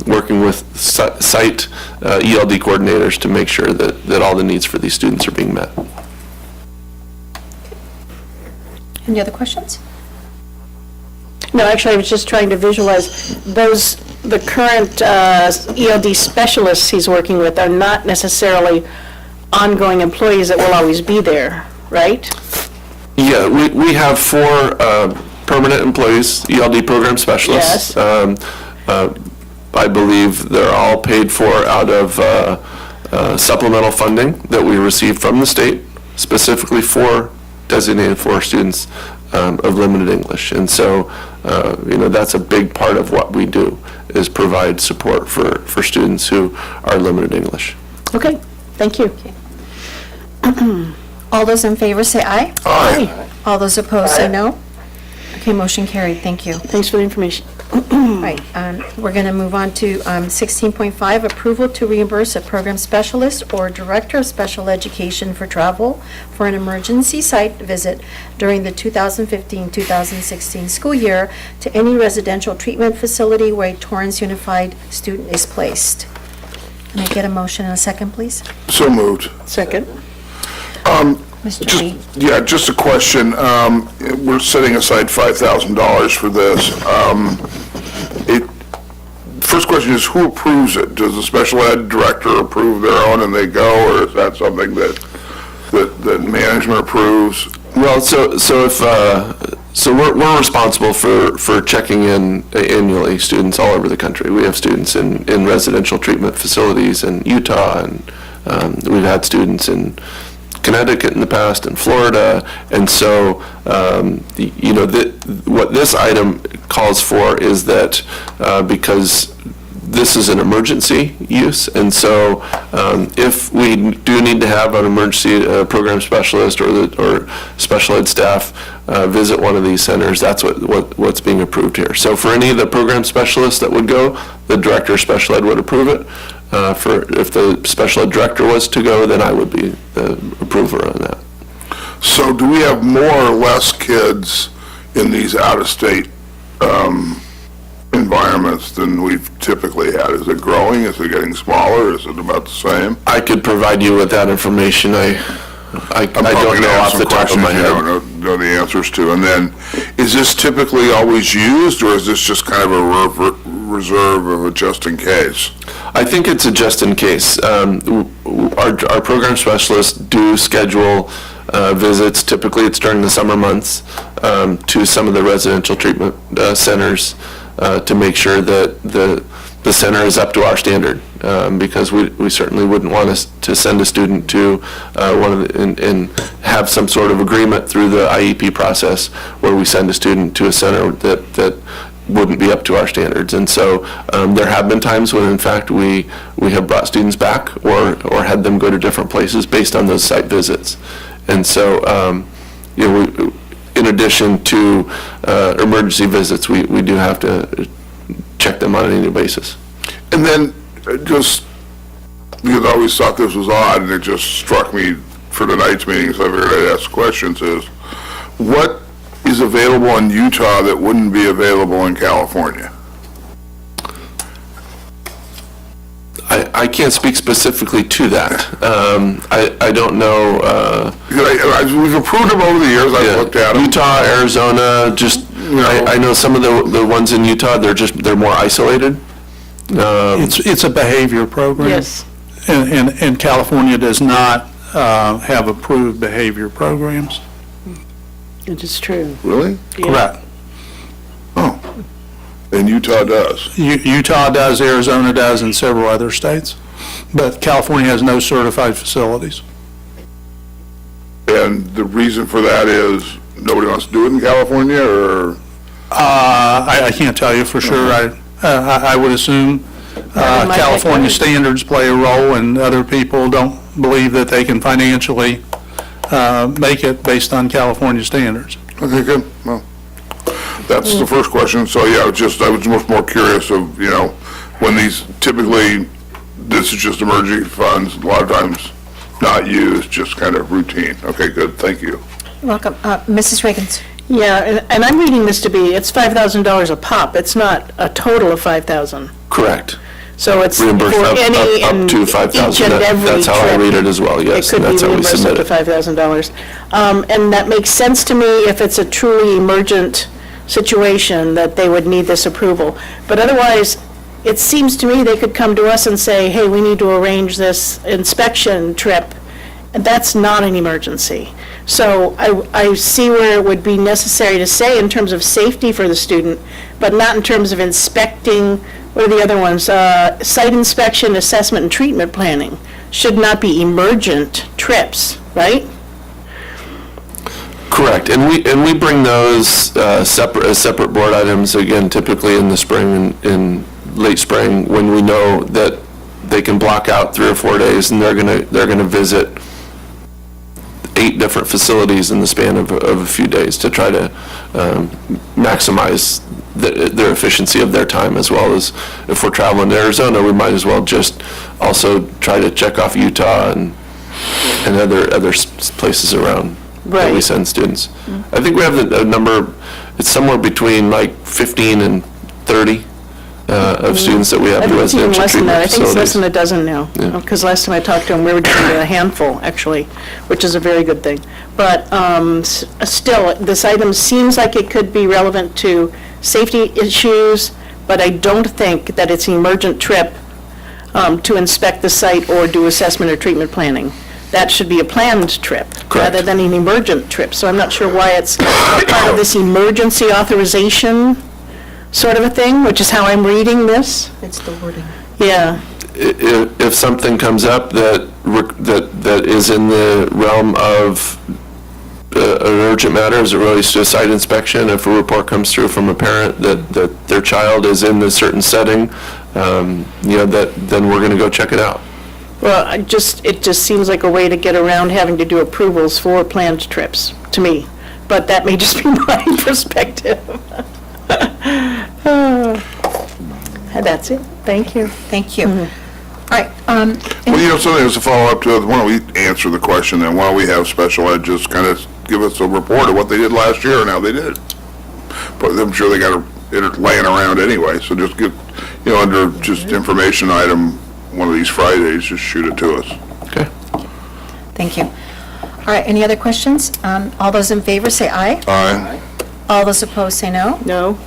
working with site ELD coordinators to make sure that all the needs for these students are being met. Any other questions? No, actually, I was just trying to visualize the current ELD specialists he's working with are not necessarily ongoing employees that will always be there, right? Yeah, we have 4 permanent employees, ELD program specialists. Yes. I believe they're all paid for out of supplemental funding that we receive from the state, specifically designated for students of limited English. And so, that's a big part of what we do, is provide support for students who are limited English. Okay, thank you. All those in favor say aye. Aye. All those opposed say no. Okay, motion carried, thank you. Thanks for the information. Right, we're going to move on to 16.5, approval to reimburse a program specialist or director of special education for travel for an emergency site visit during the 2015-2016 school year to any residential treatment facility where a Torrance Unified student is placed. Can I get a motion and a second, please? So moved. Second. Mr. Lee? Yeah, just a question. We're setting aside $5,000 for this. First question is, who approves it? Does the special ed director approve their own and they go, or is that something that management approves? Well, so we're responsible for checking in annually students all over the country. We have students in residential treatment facilities in Utah, and we've had students in Connecticut in the past, and Florida, and so what this item calls for is that because this is an emergency use, and so if we do need to have an emergency program specialist or special ed staff visit one of these centers, that's what's being approved here. So for any of the program specialists that would go, the director of special ed would approve it. If the special ed director was to go, then I would be the approver on that. So do we have more or less kids in these out-of-state environments than we've typically had? Is it growing? Is it getting smaller? Is it about the same? I could provide you with that information. I don't know off the top of my head. I don't know the answers to. And then, is this typically always used, or is this just kind of a reserve of a just in case? I think it's a just in case. Our program specialists do schedule visits. Typically, it's during the summer months to some of the residential treatment centers to make sure that the center is up to our standard, because we certainly wouldn't want us to send a student to and have some sort of agreement through the IEP process where we send a student to a center that wouldn't be up to our standards. And so there have been times when, in fact, we have brought students back or had them go to different places based on those site visits. And so, in addition to emergency visits, we do have to check them on an annual basis. And then, just because I always thought this was odd, and it just struck me for tonight's meeting, so I figured I'd ask questions, is what is available in Utah that wouldn't be available in California? I can't speak specifically to that. I don't know. We've approved them over the years. I've looked at them. Utah, Arizona, I know some of the ones in Utah, they're more isolated. It's a behavior program. Yes. And California does not have approved behavior programs. It is true. Really? Correct. Oh. And Utah does? Utah does, Arizona does, and several other states. But California has no certified facilities. And the reason for that is nobody wants to do it in California, or? I can't tell you for sure. I would assume California standards play a role, and other people don't believe that they can financially make it based on California standards. Okay, good. Well, that's the first question. So, yeah, I was much more curious of, when these, typically, this is just emergency funds, a lot of times not used, just kind of routine. Okay, good. Thank you. You're welcome. Mrs. Reagans? Yeah, and I'm reading this to be, it's $5,000 a pop. It's not a total of $5,000. Correct. So it's for Reimbursed any up and to each $5,000. and every That's how I trip. read it as well, yes. It could That's be how we reimbursed up submit to it. $5,000. And that makes sense to me if it's a truly emergent situation that they would need this approval. But otherwise, it seems to me they could come to us and say, hey, we need to arrange this inspection trip, and that's not an emergency. So I see where it would be necessary to say in terms of safety for the student, but not in terms of inspecting, what are the other ones? Site inspection, assessment, and treatment planning should not be emergent trips, right? Correct, and we bring those separate board items, again, typically in the spring, in late spring, when we know that they can block out 3 or 4 days, and they're gonna visit 8 different facilities in the span of a few days to try to maximize their efficiency of their time, as well as if we're traveling to Arizona, we might as well just also try to check off Utah and other places around that we send students. I think we have a number, it's somewhere between like 15 and 30 of students that we have in residential treatment I think it's less facilities. than a dozen now, because last time I talked to them, we were doing a handful, actually, which is a very good thing. But still, this item seems like it could be relevant to safety issues, but I don't think that it's an emergent trip to inspect the site or do assessment or treatment planning. That should be a planned trip, rather than an emergent trip. So I'm not sure why it's part of this emergency authorization sort of a thing, which is how I'm reading this. It's the wording. Yeah. If something comes up that is in the realm of an urgent matter as it relates to a site inspection, if a report comes through from a parent that their child is in a certain setting, then we're going to go check it out. Well, it just seems like a way to get around having to do approvals for planned trips, to me. But that may just be my perspective. That's it. Thank you. Thank you. All right. Well, something as a follow-up to it, why don't we answer the question then? Why don't we have special ed just kind of give us a report of what they did last year and how they did it? But I'm sure they got it laying around anyway, so just get, under just information item, one of these Fridays, just shoot it to us. Okay. Thank you. All right, any other questions? All those in favor say aye. Aye. All those opposed say no. No.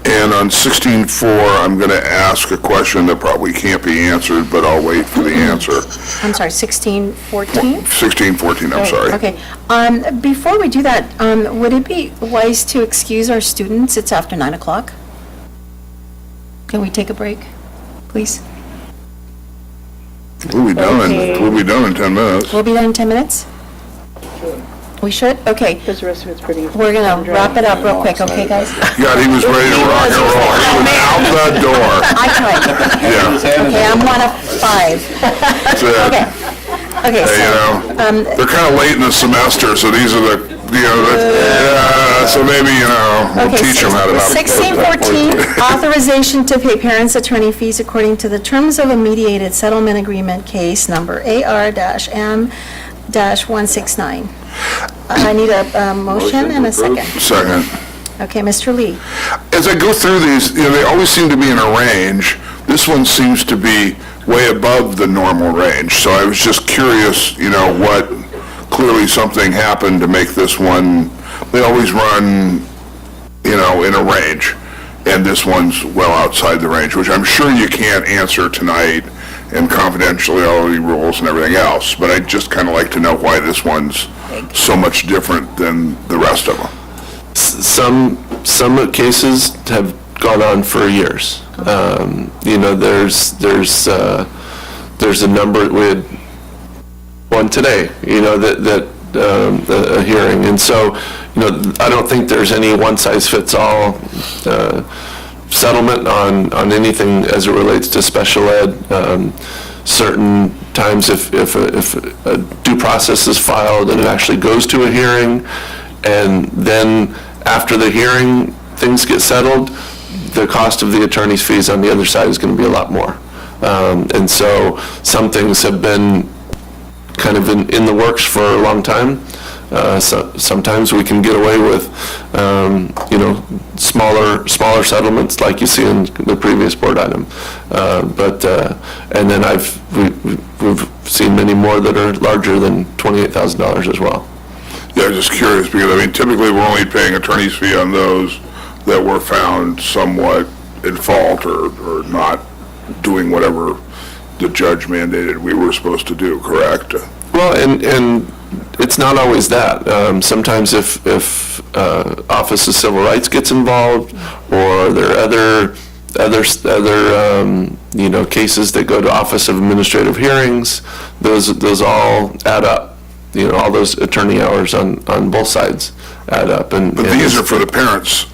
And on 16.4, I'm going to ask a question that probably can't be answered, but I'll wait for the answer. I'm sorry, 1614? 16.14, I'm sorry. Okay. Before we do that, would it be wise to excuse our students? It's after 9 o'clock. Can we take a break, please? We'll be done in 10 minutes. We'll be done in 10 minutes? We should? Okay. Because the rest of it's pretty... We're going to wrap it up real quick, okay, guys? God, he was ready to rock and roll. He was out the door. I tried. Yeah. Okay, I'm 1 of 5. That's it. Okay. Okay, Hey, they're kind of late in the semester, so these are the, so maybe, we'll Okay, teach them how to. 1614, authorization to pay parents' attorney fees according to the terms of a mediated settlement agreement case number AR-M-169. I need a motion and a second. Second. Okay, Mr. Lee. As I go through these, they always seem to be in a range. This one seems to be way above the normal range, so I was just curious, what, clearly something happened to make this one, they always run, in a range, and this one's well outside the range, which I'm sure you can't answer tonight, and confidentiality rules and everything else, but I'd just kind of like to know why this one's so much different than the rest of them. Some cases have gone on for years. There's a number, we had one today, a hearing, and so, I don't think there's any one-size-fits-all settlement on anything as it relates to special ed. Certain times if a due process is filed and it actually goes to a hearing, and then after the hearing, things get settled, the cost of the attorney's fees on the other side is going to be a lot more. And so some things have been kind of in the works for a long time. Sometimes we can get away with, smaller settlements like you see in the previous board item. And then we've seen many more that are larger than $28,000 as well. Yeah, I was just curious, because, typically we're only paying attorney's fee on those that were found somewhat in fault or not doing whatever the judge mandated we were supposed to do, correct? Well, and it's not always that. Sometimes if Office of Civil Rights gets involved, or there are other cases that go to Office of Administrative Hearings, those all add up. all those attorney hours on both sides add up. But these are for the parents.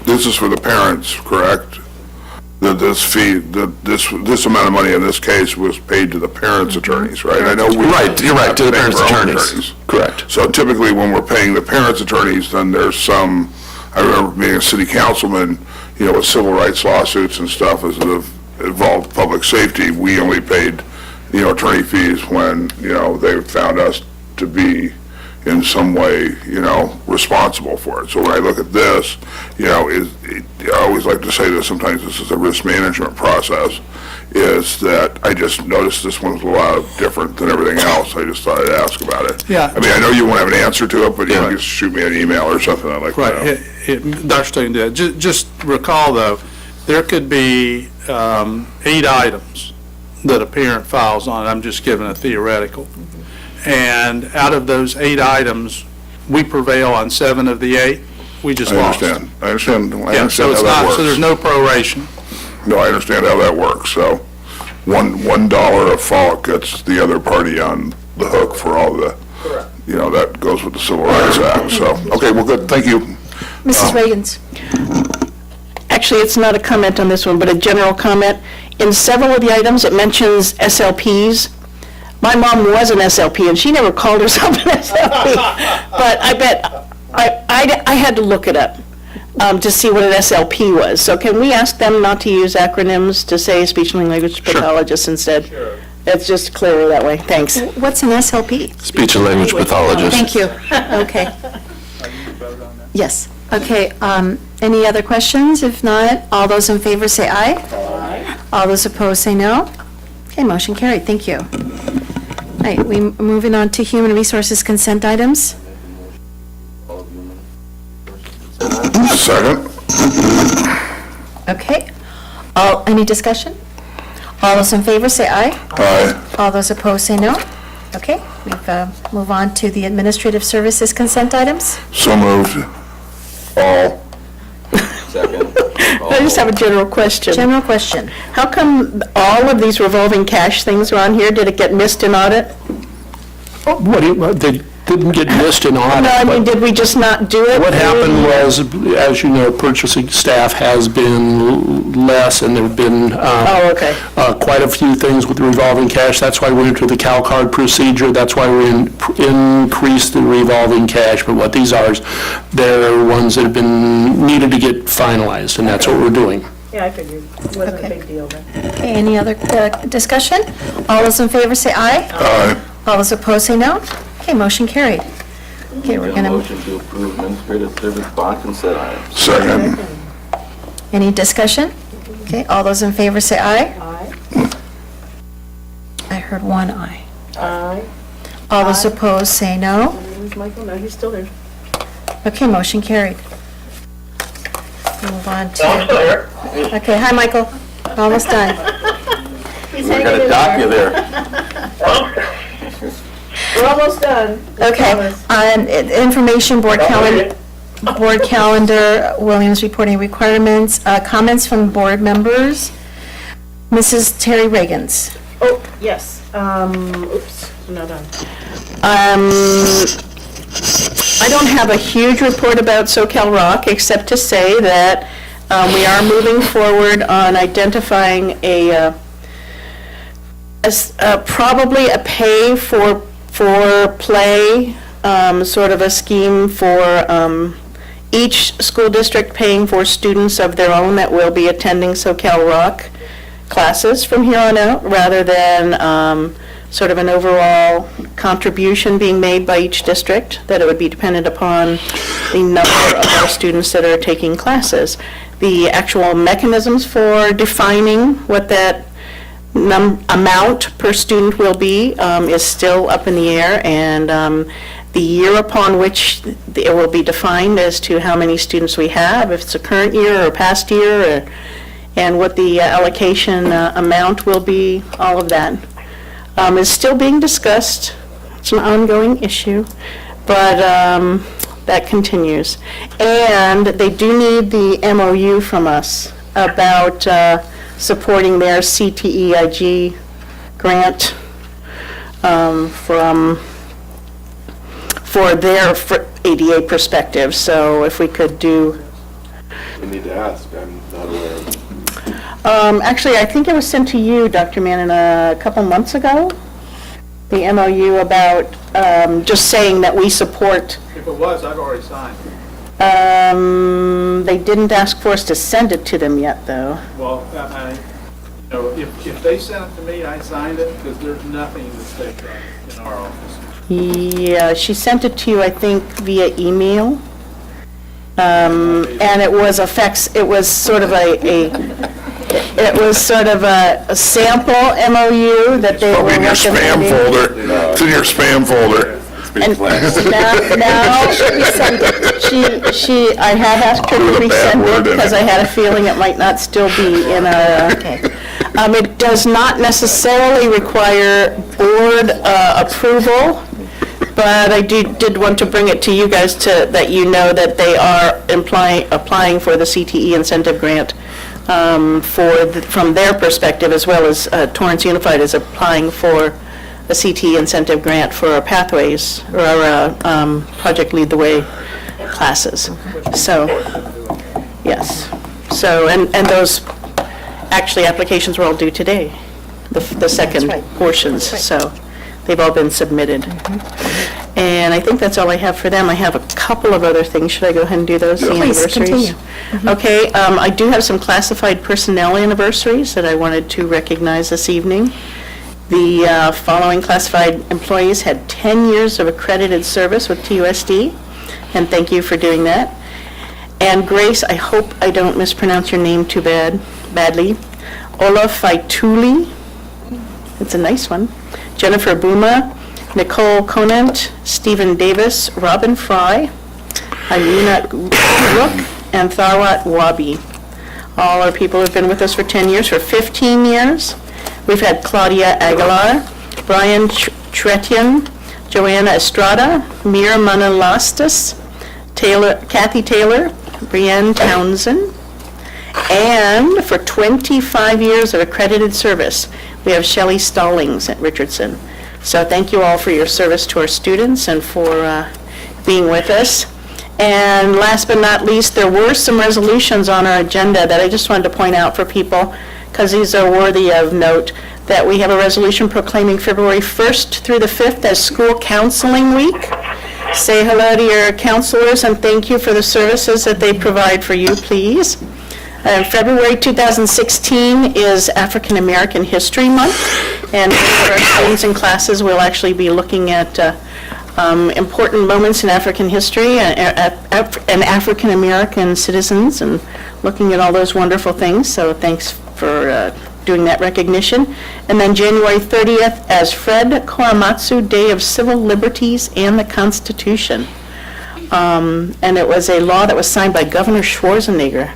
This is for the parents, correct? That this fee, that this amount of money in this case was paid to the parents' attorneys, right? I know we. Right, you're right, to the parents' pay for our own attorneys. Correct. So typically, when we're paying the parents' attorneys, then there's some, I remember being a city councilman, with civil rights lawsuits and stuff as it involved public safety, we only paid, attorney fees when, they found us to be in some way, responsible for it. So when I look at this, I always like to say that sometimes this is a risk management process, is that I just noticed this one's a lot different than everything else. I just thought I'd ask about it. Yeah. I mean, I know you won't have an answer to it, but you can just shoot me an email or something. I'd like to know. Right. Dr. Stone did. Just recall, though, there could be 8 items that a parent files on. I'm just giving a theoretical. And out of those 8 items, we prevail on 7 of the 8. We just lost. I understand how it's that not, works. so there's no proration. No, I understand how that works. So $1 of fault gets the other party on the hook for all the, that goes with the Civil Rights Act. So, okay, well, good. Thank you. Mrs. Reagans. Actually, it's not a comment on this one, but a general comment. In several of the items, it mentions SLPs. My mom was an SLP, and she never called herself an SLP. But I bet, I had to look it up to see what an SLP was. So can we ask them not to use acronyms, to say speech and language pathologist instead? Sure. It's just clearer that way. Thanks. What's an SLP? Speech and language pathologist. Thank you. Okay. Yes. Okay, any other questions? If not, all those in favor say aye. Aye. All those opposed say no. Okay, motion carried. Thank you. All right, we're moving on to human resources consent items. Second. Okay. Any discussion? All those in favor say aye. Aye. All those opposed say no. Okay, we've move on to the administrative services consent items. So moved. All. Second. I just have a general question. General question. How come all of these revolving cash things are on here? Did it get missed in audit? They didn't get missed in audit. No, I mean, did we just not do it? What happened was, as you know, purchasing staff has been less, and there've been quite a few things with revolving cash. That's why we went to the Cal card procedure. That's why we increased the revolving cash. But what these are is, they're ones that have been needed to get finalized, and that's what we're doing. Yeah, I figured. It wasn't a big deal then. Okay, any other discussion? All those in favor say aye. Aye. All those opposed say no. Okay, motion carried. Okay, we're gonna. Motion to approve administrative service bond consent items. Second. Any discussion? Okay, all those in favor say aye. Aye. I heard one aye. Aye. All those opposed say no. Where's Michael? No, he's still there. Okay, motion carried. Move on No, I'm still to. here. Okay, hi, Michael. Almost done. We're gonna dock you there. We're almost done. Okay, information board calendar, Williams reporting requirements, comments from board members. Mrs. Terry Reagans. Oh, yes. Oops, I'm not done. I don't have a huge report about SoCal Rock, except to say that we are moving forward on identifying probably a pay for play, sort of a scheme for each school district paying for students of their own that will be attending SoCal Rock classes from here on out, rather than sort of an overall contribution being made by each district, that it would be dependent upon the number of our students that are taking classes. The actual mechanisms for defining what that amount per student will be is still up in the air, and the year upon which it will be defined as to how many students we have, if it's a current year or a past year, and what the allocation amount will be, all of that is still being discussed. It's an ongoing issue, but that continues. And they do need the MOU from us about supporting their CTEIG grant from for their ADA perspective, so if we could do, We need to ask, I'm not aware of it. actually, I think it was sent to you, Dr. Mannon, a couple months ago, the MOU about just saying that we support. If it was, I've already signed. They didn't ask for us to send it to them yet, though. Well, if they sent it to me, I signed it, because there's nothing that's said in our office. Yeah, she sent it to you, I think, via email. And it was it was sort of a sample MOU that they were Probably in your spam recommending. folder. It's in your spam folder. And now, I had asked her to resend it because I had a feeling it might not still be in our, it does not necessarily require board approval, but I did want to bring it to you guys that you know that they are applying for the CTE incentive grant from their perspective, as well as Torrance Unified is applying for a CTE incentive grant for our pathways, or our Project Lead the Way classes. So, yes. So, and those, actually, applications were all due today, the second portions. So, they've all been submitted. And I think that's all I have for them. I have a couple of other things. Should I go ahead and do those? The Please, anniversaries? continue. Okay, I do have some classified personnel anniversaries that I wanted to recognize this evening. The following classified employees had 10 years of accredited service with TUSD, and thank you for doing that. And Grace, I hope I don't mispronounce your name too badly. Ola Faituli, it's a nice one. Jennifer Buma, Nicole Conant, Stephen Davis, Robin Fry, Irina Rook, and Tharwat Wabi. All are people who have been with us for 10 years, for 15 years. We've had Claudia Aguilar, Brian Tretian, Joanna Estrada, Mira Manalastas, Kathy Taylor, Brienne Townsend, and for 25 years of accredited service, we have Shelley Stallings at Richardson. So thank you all for your service to our students and for being with us. And last but not least, there were some resolutions on our agenda that I just wanted to point out for people, because these are worthy of note, that we have a resolution proclaiming February 1st through the 5th as School Counseling Week. Say hello to your counselors and thank you for the services that they provide for you, please. February 2016 is African American History Month, and for our students and classes, we'll actually be looking at important moments in African history and African American citizens, and looking at all those wonderful things. So thanks for doing that recognition. And then January 30th as Fred Korematsu Day of Civil Liberties and the Constitution. And it was a law that was signed by Governor Schwarzenegger.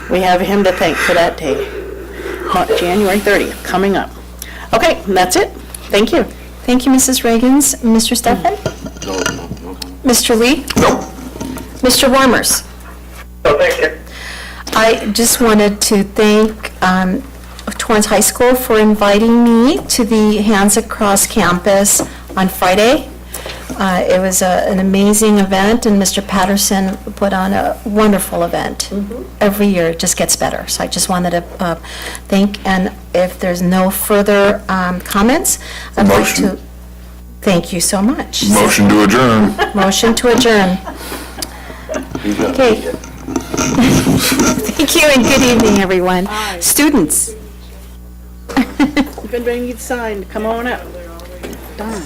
We have him to thank for that day. January 30th, coming up. Okay, that's it. Thank you. Thank you, Mrs. Reagans. Mr. Stefan? No. Mr. Lee? No. Mr. Warmers? So thank you. I just wanted to thank Torrance High School for inviting me to the Hands Across campus on Friday. It was an amazing event, and Mr. Patterson put on a wonderful event. Every year it just gets better. So I just wanted to thank, and if there's no further comments, I'd like to thank you so much. Motion to adjourn. Motion to adjourn. Okay. Thank you and good evening, everyone. Students. If anybody needs signed, come on up. Done.